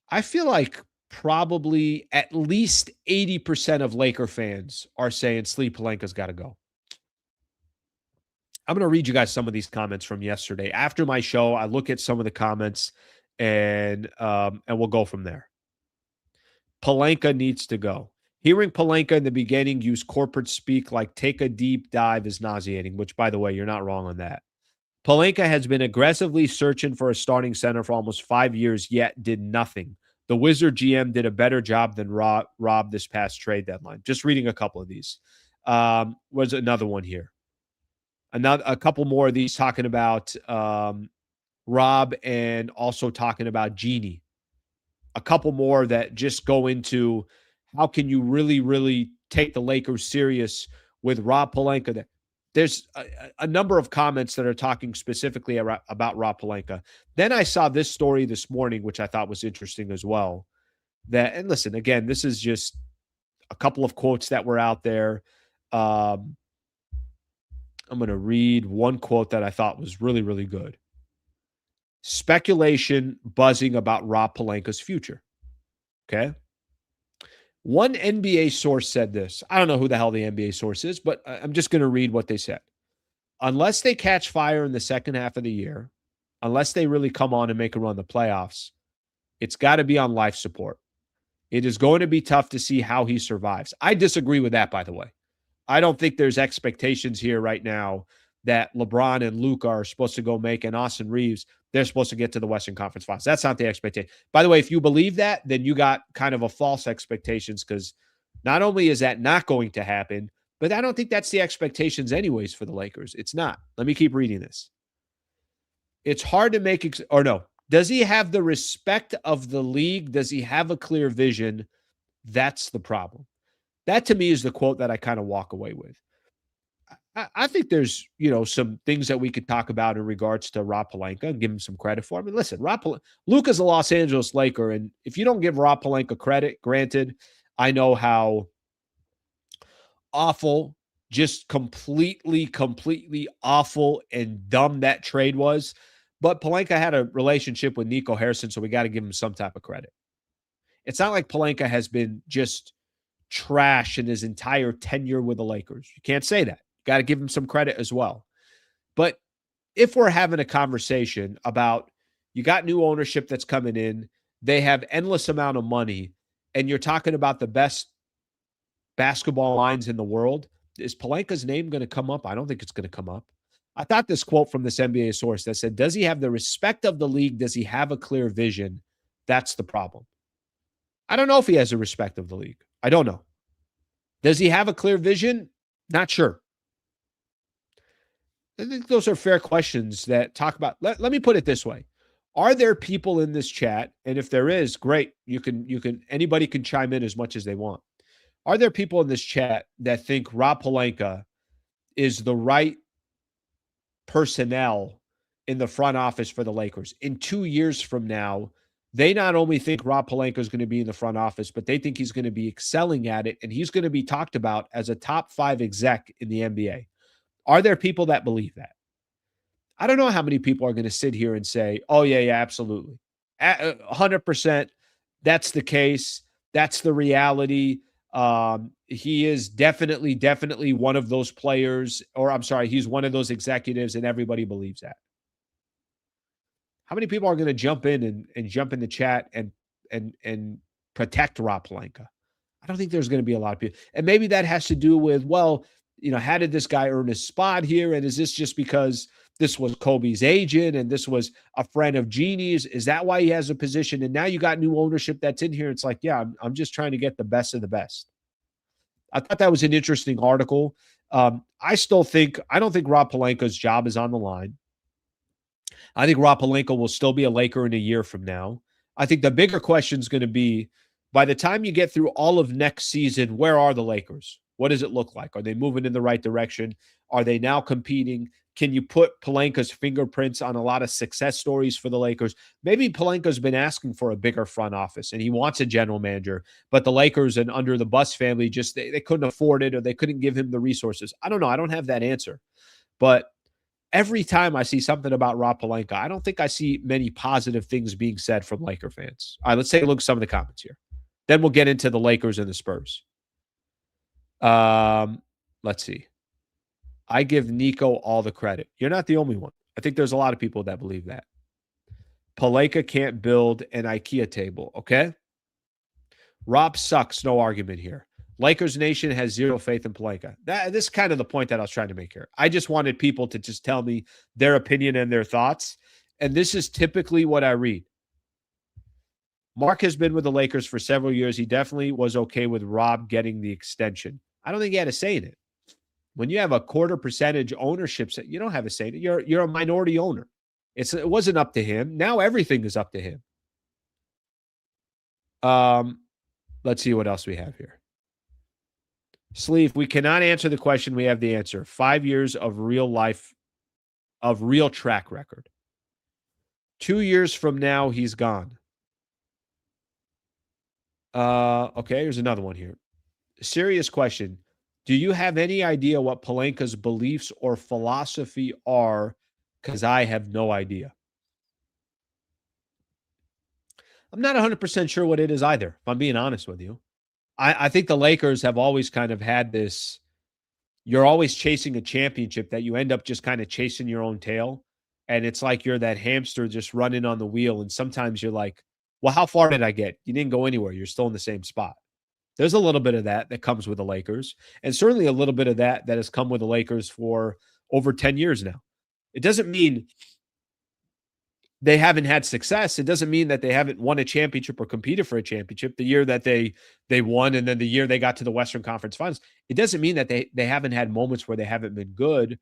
I feel like probably at least 80% of Laker fans are saying Sliwa Pelinka's got to go. I'm going to read you guys some of these comments from yesterday. After my show, I look at some of the comments and we'll go from there. Pelinka needs to go. Hearing Pelinka in the beginning use corporate speak like take a deep dive is nauseating, which, by the way, you're not wrong on that. Pelinka has been aggressively searching for a starting center for almost 5 years, yet did nothing. The Wizard GM did a better job than Rob this past trade deadline. Just reading a couple of these. Was another one here. A couple more of these talking about Rob and also talking about Genie. A couple more that just go into how can you really, really take the Lakers serious with Rob Pelinka. There's a number of comments that are talking specifically about Rob Pelinka. Then I saw this story this morning, which I thought was interesting as well. And listen, again, this is just a couple of quotes that were out there. I'm going to read one quote that I thought was really, really good. Speculation buzzing about Rob Pelinka's future. Okay. One NBA source said this. I don't know who the hell the NBA source is, but I'm just going to read what they said. Unless they catch fire in the second half of the year, unless they really come on and make a run the playoffs, it's got to be on life support. It is going to be tough to see how he survives. I disagree with that, by the way. I don't think there's expectations here right now that LeBron and Luka are supposed to go make, and Austin Reaves, they're supposed to get to the Western Conference Finals. That's not the expectation. By the way, if you believe that, then you got kind of a false expectations, because not only is that not going to happen, but I don't think that's the expectations anyways for the Lakers. It's not. Let me keep reading this. It's hard to make, or no. Does he have the respect of the league? Does he have a clear vision? That's the problem. That to me is the quote that I kind of walk away with. I think there's, some things that we could talk about in regards to Rob Pelinka and give him some credit for. I mean, listen, Luka's a Los Angeles Laker, and if you don't give Rob Pelinka credit, granted, I know how awful, just completely awful and dumb that trade was. But Pelinka had a relationship with Nico Harrison, so we got to give him some type of credit. It's not like Pelinka has been just trash in his entire tenure with the Lakers. You can't say that. You got to give him some credit as well. But if we're having a conversation about, you got new ownership that's coming in, they have endless amount of money, and you're talking about the best basketball lines in the world, is Pelinka's name going to come up? I don't think it's going to come up. I thought this quote from this NBA source that said, does he have the respect of the league? Does he have a clear vision? That's the problem. I don't know if he has a respect of the league. I don't know. Does he have a clear vision? Not sure. I think those are fair questions that talk about. Let me put it this way. Are there people in this chat? And if there is, great. Anybody can chime in as much as they want. Are there people in this chat that think Rob Pelinka is the right personnel in the front office for the Lakers? In 2 years from now, they not only think Rob Pelinka is going to be in the front office, but they think he's going to be excelling at it, and he's going to be talked about as a top 5 exec in the NBA. Are there people that believe that? I don't know how many people are going to sit here and say, oh, yeah, absolutely. 100%, that's the case. That's the reality. He is definitely one of those players, or I'm sorry, he's one of those executives, and everybody believes that. How many people are going to jump in and jump in the chat and protect Rob Pelinka? I don't think there's going to be a lot of people. And maybe that has to do with, well, how did this guy earn his spot here? And is this just because this was Kobe's agent and this was a friend of Jeannie's? Is that why he has a position? And now you got new ownership that's in here. It's like, yeah, I'm just trying to get the best of the best. I thought that was an interesting article. I don't think Rob Pelinka's job is on the line. I think Rob Pelinka will still be a Laker in a year from now. I think the bigger question is going to be, by the time you get through all of next season, where are the Lakers? What does it look like? Are they moving in the right direction? Are they now competing? Can you put Pelinka's fingerprints on a lot of success stories for the Lakers? Maybe Pelinka's been asking for a bigger front office and he wants a general manager, but the Lakers and under the Bus family just they couldn't afford it, or they couldn't give him the resources. I don't know. I don't have that answer. But every time I see something about Rob Pelinka, I don't think I see many positive things being said from Laker fans. All right, let's take a look at some of the comments here. Then we'll get into the Lakers and the Spurs. Let's see. I give Nico all the credit. You're not the only one. I think there's a lot of people that believe that. Pelinka can't build an IKEA table, okay? Rob sucks, no argument here. Lakers Nation has zero faith in Pelinka. This is kind of the point that I was trying to make here. I just wanted people to just tell me their opinion and their thoughts, and this is typically what I read. Mark has been with the Lakers for several years. He definitely was okay with Rob getting the extension. I don't think he had a say in it. When you have a quarter percentage ownership, you don't have a say in it. You're a minority owner. It wasn't up to him. Now everything is up to him. Let's see what else we have here. Sleeve, we cannot answer the question. We have the answer. 5 years of real life, of real track record. 2 years from now, he's gone. Okay, here's another one here. Serious question. Do you have any idea what Pelinka's beliefs or philosophy are? Because I have no idea. I'm not 100% sure what it is either, if I'm being honest with you. I think the Lakers have always kind of had this, you're always chasing a championship that you end up just kind of chasing your own tail. And it's like you're that hamster just running on the wheel. And sometimes you're like, well, how far did I get? You didn't go anywhere. You're still in the same spot. There's a little bit of that comes with the Lakers, and certainly a little bit of that has come with the Lakers for over 10 years now. It doesn't mean they haven't had success. It doesn't mean that they haven't won a championship or competed for a championship. The year that they won, and then the year they got to the Western Conference Finals, it doesn't mean that they haven't had moments where they haven't been good.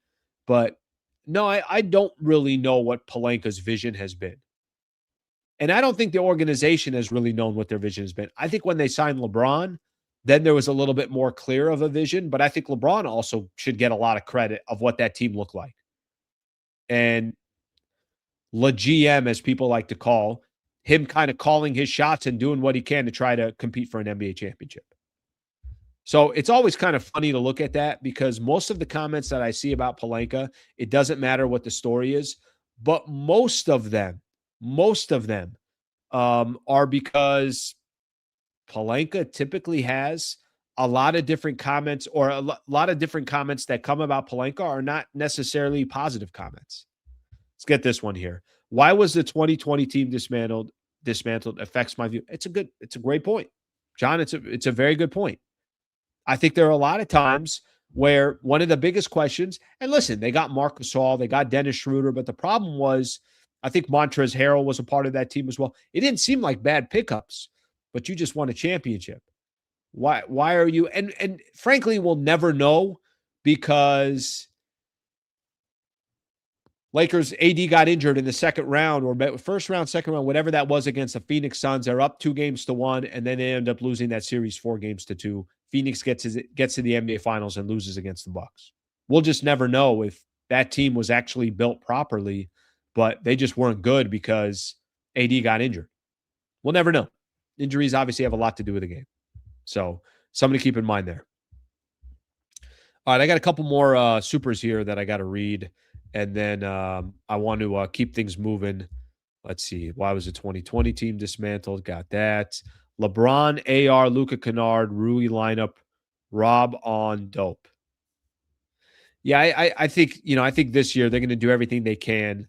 But no, I don't really know what Pelinka's vision has been. And I don't think the organization has really known what their vision has been. I think when they signed LeBron, then there was a little bit more clear of a vision. But I think LeBron also should get a lot of credit of what that team looked like. And GM, as people like to call him, kind of calling his shots and doing what he can to try to compete for an NBA championship. So it's always kind of funny to look at that, because most of the comments that I see about Pelinka, it doesn't matter what the story is, but most of them are because Pelinka typically has a lot of different comments, or a lot of different comments that come about Pelinka are not necessarily positive comments. Let's get this one here. Why was the 2020 team dismantled affects my view. It's a great point, John. It's a very good point. I think there are a lot of times where one of the biggest questions, and listen, they got Marc Gasol, they got Dennis Schroeder, but the problem was, I think Montrezl Harrell was a part of that team as well. It didn't seem like bad pickups, but you just won a championship. Why are you? And frankly, we'll never know, because Lakers AD got injured in the second round, or first round, second round, whatever that was, against the Phoenix Suns. They're up 2-1, and then they end up losing that series 4-2. Phoenix gets to the NBA Finals and loses against the Bucks. We'll just never know if that team was actually built properly, but they just weren't good because AD got injured. We'll never know. Injuries obviously have a lot to do with the game. So something to keep in mind there. All right, I got a couple more supers here that I got to read, and then I want to keep things moving. Let's see. Why was the 2020 team dismantled? Got that. LeBron, AR, Luka Kennard, Rui lineup, Rob on dope. Yeah, I think, I think this year they're going to do everything they can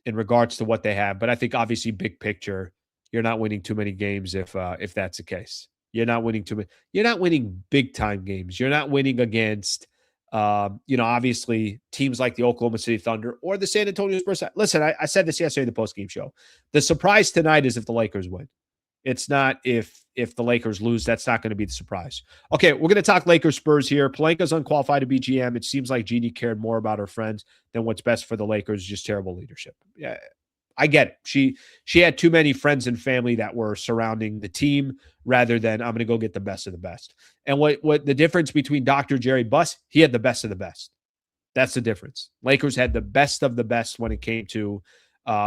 in regards to what they have. But I think obviously big picture, you're not winning too many games if that's the case. You're not winning too many. You're not winning big time games. You're not winning against, obviously teams like the Oklahoma City Thunder or the San Antonio Spurs. Listen, I said this yesterday in the postgame show. The surprise tonight is if the Lakers win. It's not if the Lakers lose. That's not going to be the surprise. Okay, we're going to talk Lakers Spurs here. Pelinka's unqualified to be GM. It seems like Jeannie cared more about her friends than what's best for the Lakers. Just terrible leadership. Yeah, I get it. She had too many friends and family that were surrounding the team rather than I'm going to go get the best of the best. And what the difference between Dr. Jerry Buss, he had the best of the best. That's the difference. Lakers had the best of the best when it came to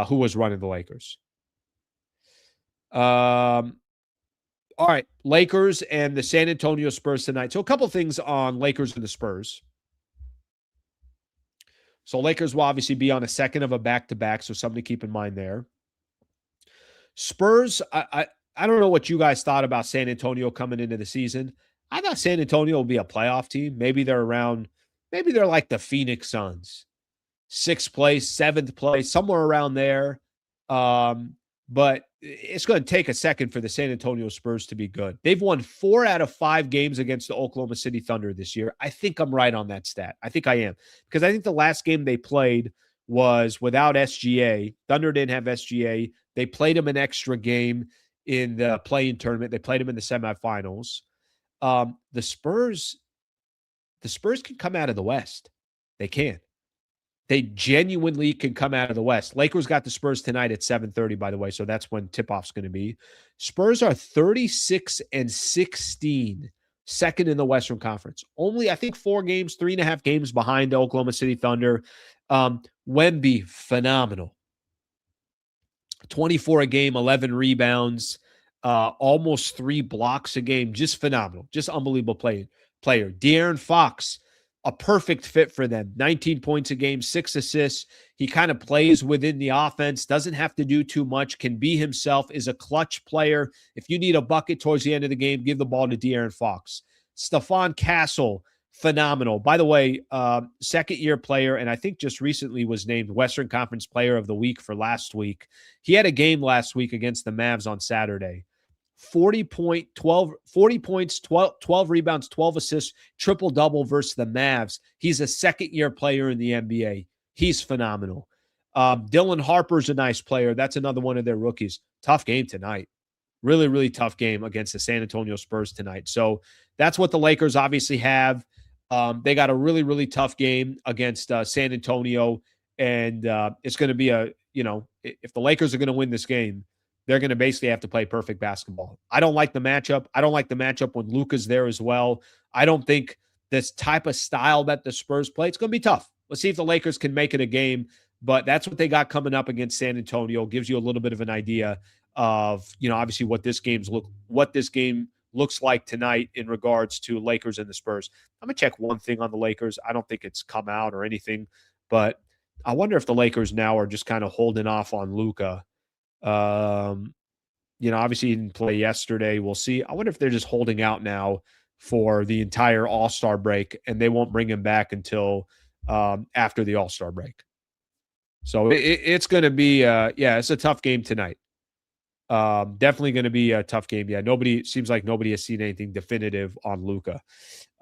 who was running the Lakers. All right, Lakers and the San Antonio Spurs tonight. So a couple things on Lakers and the Spurs. So Lakers will obviously be on a second of a back-to-back, so something to keep in mind there. Spurs, I don't know what you guys thought about San Antonio coming into the season. I thought San Antonio will be a playoff team. Maybe they're like the Phoenix Suns. 6th place, 7th place, somewhere around there. But it's going to take a second for the San Antonio Spurs to be good. They've won 4 out of 5 games against the Oklahoma City Thunder this year. I think I'm right on that stat. I think I am. Because I think the last game they played was without SGA. Thunder didn't have SGA. They played him an extra game in the play-in tournament. They played him in the semifinals. The Spurs can come out of the West. They can. They genuinely can come out of the West. Lakers got the Spurs tonight at 7:30, by the way, so that's when tip-off's going to be. Spurs are 36-16, second in the Western Conference. Only, I think, 3.5 games behind the Oklahoma City Thunder. Wemby, phenomenal. 24 a game, 11 rebounds, almost 3 blocks a game. Just phenomenal. Just unbelievable player. De'Aaron Fox, a perfect fit for them. 19 points a game, 6 assists. He kind of plays within the offense, doesn't have to do too much, can be himself, is a clutch player. If you need a bucket towards the end of the game, give the ball to De'Aaron Fox. Stephon Castle, phenomenal. By the way, second-year player, and I think just recently was named Western Conference Player of the Week for last week. He had a game last week against the Mavs on Saturday. 40 points, 12 rebounds, 12 assists, triple-double versus the Mavs. He's a second-year player in the NBA. He's phenomenal. Dylan Harper's a nice player. That's another one of their rookies. Tough game tonight. Really, really tough game against the San Antonio Spurs tonight. So that's what the Lakers obviously have. They got a really, really tough game against San Antonio. And it's going to be if the Lakers are going to win this game, they're going to basically have to play perfect basketball. I don't like the matchup. I don't like the matchup when Luka's there as well. I don't think this type of style that the Spurs play, it's going to be tough. Let's see if the Lakers can make it a game. But that's what they got coming up against San Antonio. Gives you a little bit of an idea of, obviously what this game looks like tonight in regards to Lakers and the Spurs. I'm going to check one thing on the Lakers. I don't think it's come out or anything, but I wonder if the Lakers now are just kind of holding off on Luka. Obviously he didn't play yesterday. We'll see. I wonder if they're just holding out now for the entire All-Star break, and they won't bring him back until after the All-Star break. So it's going to be, it's a tough game tonight. Definitely going to be a tough game. Yeah, seems like nobody has seen anything definitive on Luka.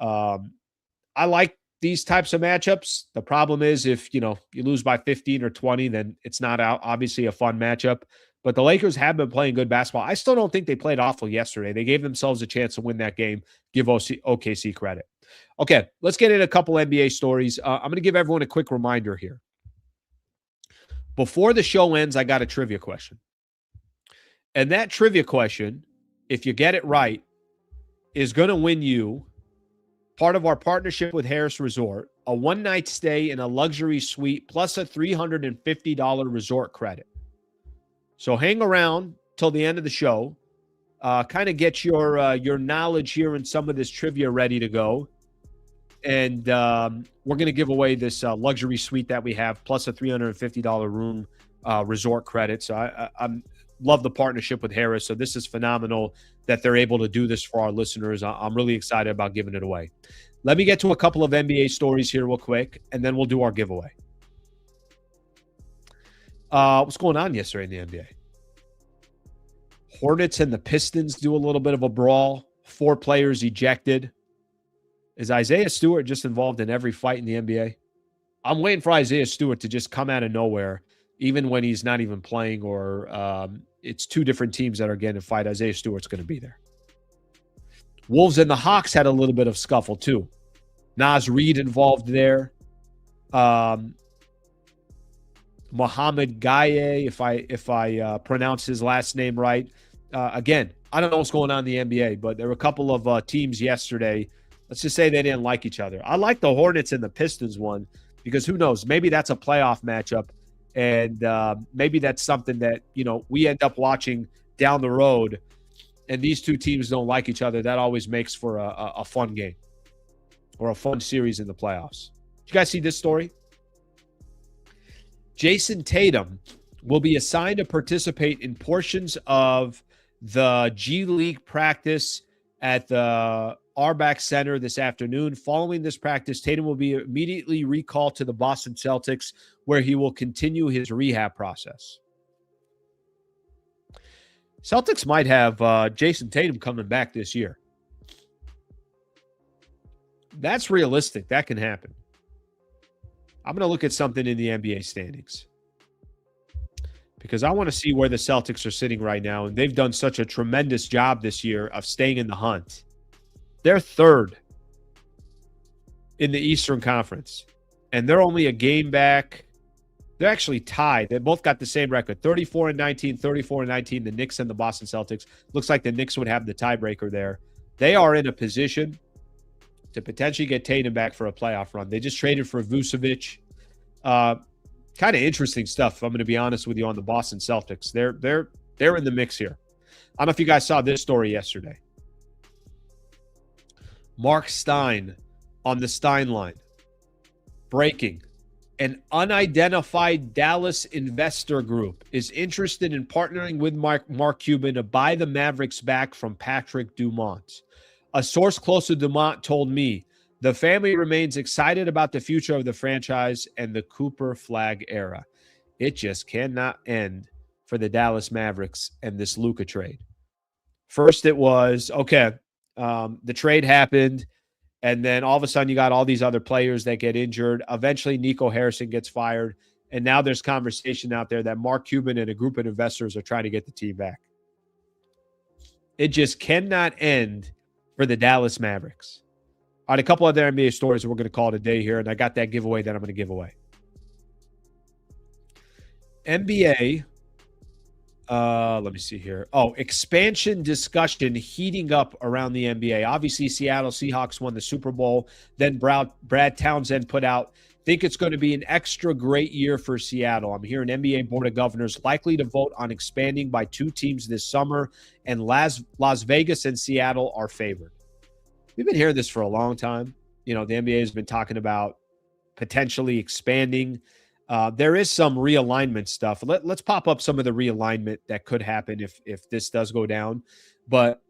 I like these types of matchups. The problem is if, you lose by 15 or 20, then it's not obviously a fun matchup. But the Lakers have been playing good basketball. I still don't think they played awful yesterday. They gave themselves a chance to win that game. Give OKC credit. Okay, let's get into a couple NBA stories. I'm going to give everyone a quick reminder here. Before the show ends, I got a trivia question. And that trivia question, if you get it right, is going to win you part of our partnership with Harrah Resort, a one-night stay in a luxury suite, plus a $350 resort credit. So hang around till the end of the show. Kind of get your knowledge here and some of this trivia ready to go. And we're going to give away this luxury suite that we have, plus a $350 room resort credit. So I love the partnership with Harrah. So this is phenomenal that they're able to do this for our listeners. I'm really excited about giving it away. Let me get to a couple of NBA stories here real quick, and then we'll do our giveaway. What's going on yesterday in the NBA? Hornets and the Pistons do a little bit of a brawl. 4 players ejected. Is Isaiah Stewart just involved in every fight in the NBA? I'm waiting for Isaiah Stewart to just come out of nowhere, even when he's not even playing or it's 2 different teams that are getting a fight. Isaiah Stewart's going to be there. Wolves and the Hawks had a little bit of scuffle too. Naz Reid involved there. Mohamed Gaye, if I pronounce his last name right. Again, I don't know what's going on in the NBA, but there were a couple of teams yesterday. Let's just say they didn't like each other. I like the Hornets and the Pistons one because who knows? Maybe that's a playoff matchup, and maybe that's something that we end up watching down the road. And these 2 teams don't like each other. That always makes for a fun game or a fun series in the playoffs. Did you guys see this story? Jayson Tatum will be assigned to participate in portions of the G-League practice at the Arbach Center this afternoon. Following this practice, Tatum will be immediately recalled to the Boston Celtics, where he will continue his rehab process. Celtics might have Jayson Tatum coming back this year. That's realistic. That can happen. I'm going to look at something in the NBA standings because I want to see where the Celtics are sitting right now, and they've done such a tremendous job this year of staying in the hunt. They're 3rd in the Eastern Conference, and they're only a game back. They're actually tied. They both got the same record, 34-19, 34-19, the Knicks and the Boston Celtics. Looks like the Knicks would have the tiebreaker there. They are in a position to potentially get Tatum back for a playoff run. They just traded for Vucevic. Kind of interesting stuff, if I'm going to be honest with you, on the Boston Celtics. They're in the mix here. I don't know if you guys saw this story yesterday. Mark Stein on the Stein line. Breaking. An unidentified Dallas investor group is interested in partnering with Mark Cuban to buy the Mavericks back from Patrick Dumont. A source close to Dumont told me the family remains excited about the future of the franchise and the Cooper flag era. It just cannot end for the Dallas Mavericks and this Luka trade. First, it was, okay, the trade happened, and then all of a sudden you got all these other players that get injured. Eventually, Nico Harrison gets fired, and now there's conversation out there that Mark Cuban and a group of investors are trying to get the team back. It just cannot end for the Dallas Mavericks. All right, a couple other NBA stories that we're going to call it a day here, and I got that giveaway that I'm going to give away. NBA, let me see here. Oh, expansion discussion heating up around the NBA. Obviously, Seattle Seahawks won the Super Bowl. Then Brad Townsend put out, think it's going to be an extra great year for Seattle. I'm hearing NBA Board of Governors likely to vote on expanding by 2 teams this summer, and Las Vegas and Seattle are favored. We've been hearing this for a long time. The NBA has been talking about potentially expanding. There is some realignment stuff. Let's pop up some of the realignment that could happen if this does go down. But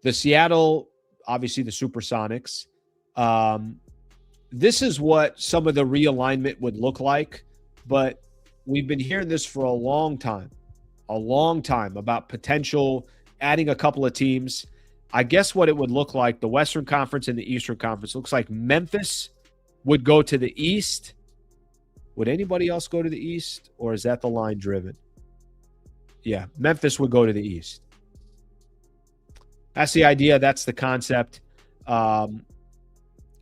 the Seattle, obviously the Supersonics, this is what some of the realignment would look like. But we've been hearing this for a long time about potential adding a couple of teams. I guess what it would look like, the Western Conference and the Eastern Conference, looks like Memphis would go to the East. Would anybody else go to the East, or is that the line driven? Yeah, Memphis would go to the East. That's the idea. That's the concept. I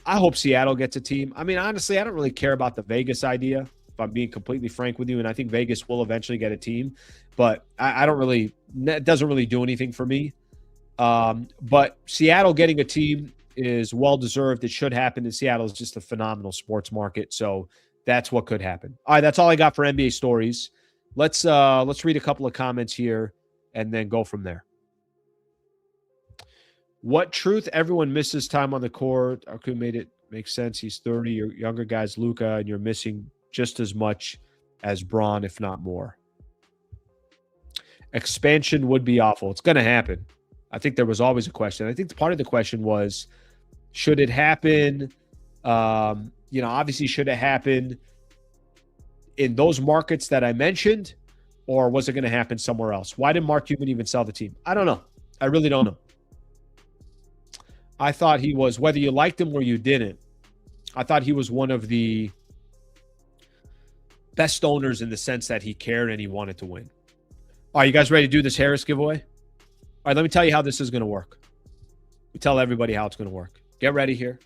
hope Seattle gets a team. I mean, honestly, I don't really care about the Vegas idea, if I'm being completely frank with you, and I think Vegas will eventually get a team, but I don't really – it doesn't really do anything for me. But Seattle getting a team is well-deserved. It should happen. And Seattle is just a phenomenal sports market, so that's what could happen. All right, that's all I got for NBA stories. Let's read a couple of comments here and then go from there. What truth? Everyone misses time on the court. Arku made it make sense. He's 30. Your younger guy's Luka, and you're missing just as much as Braun, if not more. Expansion would be awful. It's going to happen. I think there was always a question. I think part of the question was, should it happen? Obviously, should it happen in those markets that I mentioned, or was it going to happen somewhere else? Why did Mark Cuban even sell the team? I don't know. I really don't know. I thought he was, whether you liked him or you didn't, I thought he was one of the best owners in the sense that he cared and he wanted to win. All right, you guys ready to do this Harris giveaway? All right, let me tell you how this is going to work. We tell everybody how it's going to work. Get ready here.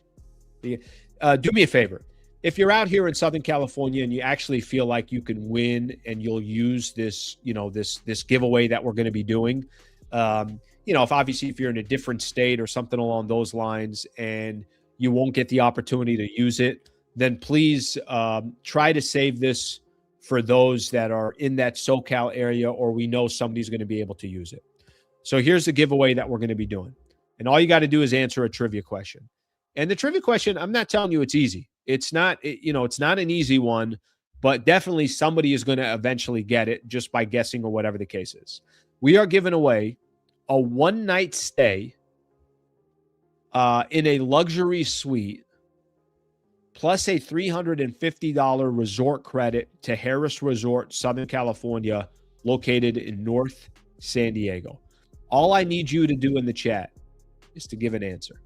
Do me a favor. If you're out here in Southern California and you actually feel like you can win and you'll use this, this giveaway that we're going to be doing, if you're in a different state or something along those lines and you won't get the opportunity to use it, then please try to save this for those that are in that SoCal area, or we know somebody's going to be able to use it. So here's the giveaway that we're going to be doing. And all you got to do is answer a trivia question. And the trivia question, I'm not telling you it's easy. It's not, it's not an easy one, but definitely somebody is going to eventually get it just by guessing or whatever the case is. We are giving away a one-night stay in a luxury suite plus a $350 resort credit to Harrah Resort, Southern California, located in North San Diego. All I need you to do in the chat is to give an answer.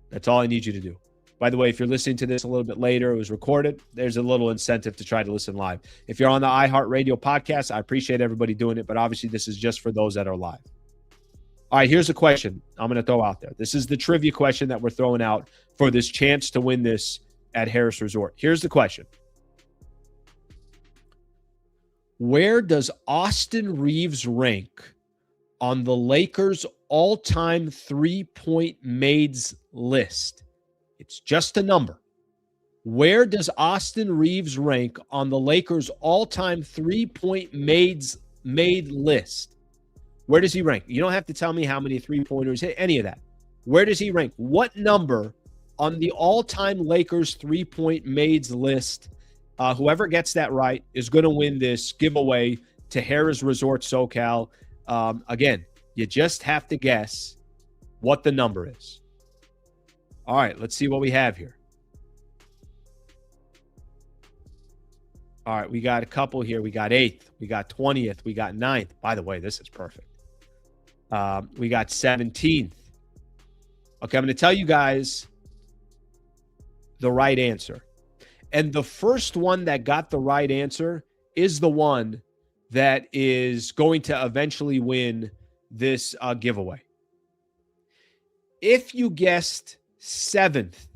That's all I need you to do. By the way, if you're listening to this a little bit later, it was recorded. There's a little incentive to try to listen live. If you're on the iHeartRadio podcast, I appreciate everybody doing it, but obviously this is just for those that are live. All right, here's a question I'm going to throw out there. This is the trivia question that we're throwing out for this chance to win this at Harrah Resort. Here's the question. Where does Austin Reaves rank on the Lakers' all-time three-point mades list? It's just a number. Where does Austin Reaves rank on the Lakers' all-time three-point made list? Where does he rank? You don't have to tell me how many three-pointers, any of that. Where does he rank? What number on the all-time Lakers three-point mades list? Whoever gets that right is going to win this giveaway to Harrah's Resort SoCal. Again, you just have to guess what the number is. All right, let's see what we have here. All right, we got a couple here. We got 8th, we got 20th, we got 9th. By the way, this is perfect. We got 17th. Okay, I'm going to tell you guys the right answer. And the first one that got the right answer is the one that is going to eventually win this giveaway. If you guessed 7th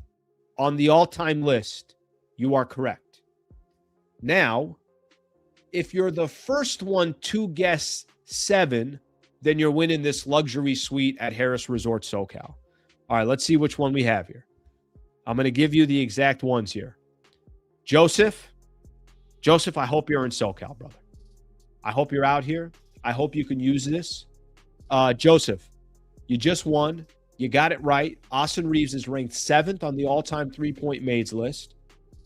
on the all-time list, you are correct. Now, if you're the first one to guess 7, then you're winning this luxury suite at Harrah's Resort SoCal. All right, let's see which one we have here. I'm going to give you the exact ones here. Joseph, I hope you're in SoCal, brother. I hope you're out here. I hope you can use this. Joseph, you just won. You got it right. Austin Reaves is ranked 7th on the all-time three-point mades list.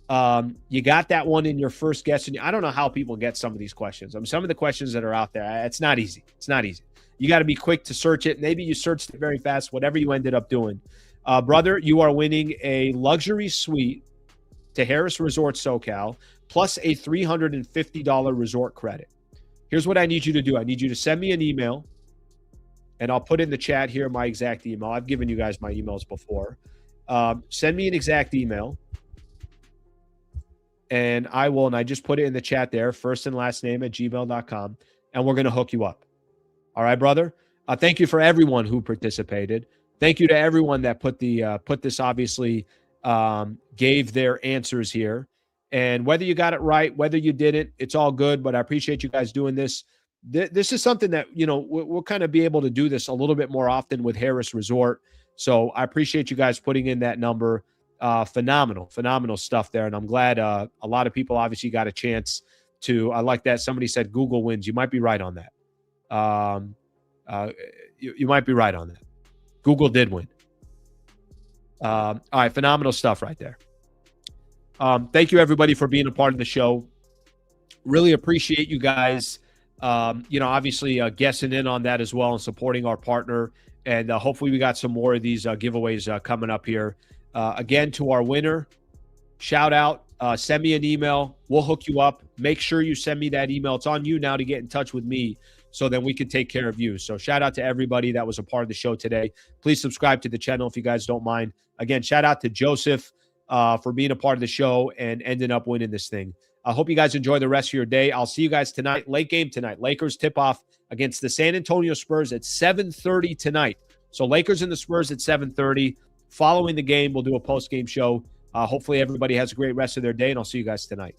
You got that one in your first guess. And I don't know how people get some of these questions. I mean, some of the questions that are out there, it's not easy. It's not easy. You got to be quick to search it. Maybe you searched it very fast, whatever you ended up doing. Brother, you are winning a luxury suite to Harrah's Resort SoCal plus a $350 resort credit. Here's what I need you to do. I need you to send me an email, and I'll put in the chat here my exact email. I've given you guys my emails before. Send me an exact email, and I just put it in the chat there, first and last name @gmail.com, and we're going to hook you up. All right, brother? Thank you for everyone who participated. Thank you to everyone that put this, obviously, gave their answers here. And whether you got it right, whether you didn't, it's all good, but I appreciate you guys doing this. This is something that, we'll kind of be able to do this a little bit more often with Harrah's Resort. So I appreciate you guys putting in that number. Phenomenal stuff there. And I'm glad a lot of people obviously got a chance to, I like that. Somebody said Google wins. You might be right on that. You might be right on that. Google did win. All right. Phenomenal stuff right there. Thank you everybody for being a part of the show. Really appreciate you guys, obviously guessing in on that as well and supporting our partner. And hopefully we got some more of these giveaways coming up here. Again, to our winner, shout out, send me an email. We'll hook you up. Make sure you send me that email. It's on you now to get in touch with me so then we can take care of you. So shout out to everybody that was a part of the show today. Please subscribe to the channel if you guys don't mind. Again, shout out to Joseph for being a part of the show and ending up winning this thing. I hope you guys enjoy the rest of your day. I'll see you guys tonight. Late game tonight. Lakers tip-off against the San Antonio Spurs at 7:30 tonight. So Lakers and the Spurs at 7:30. Following the game, we'll do a post-game show. Hopefully everybody has a great rest of their day, and I'll see you guys tonight.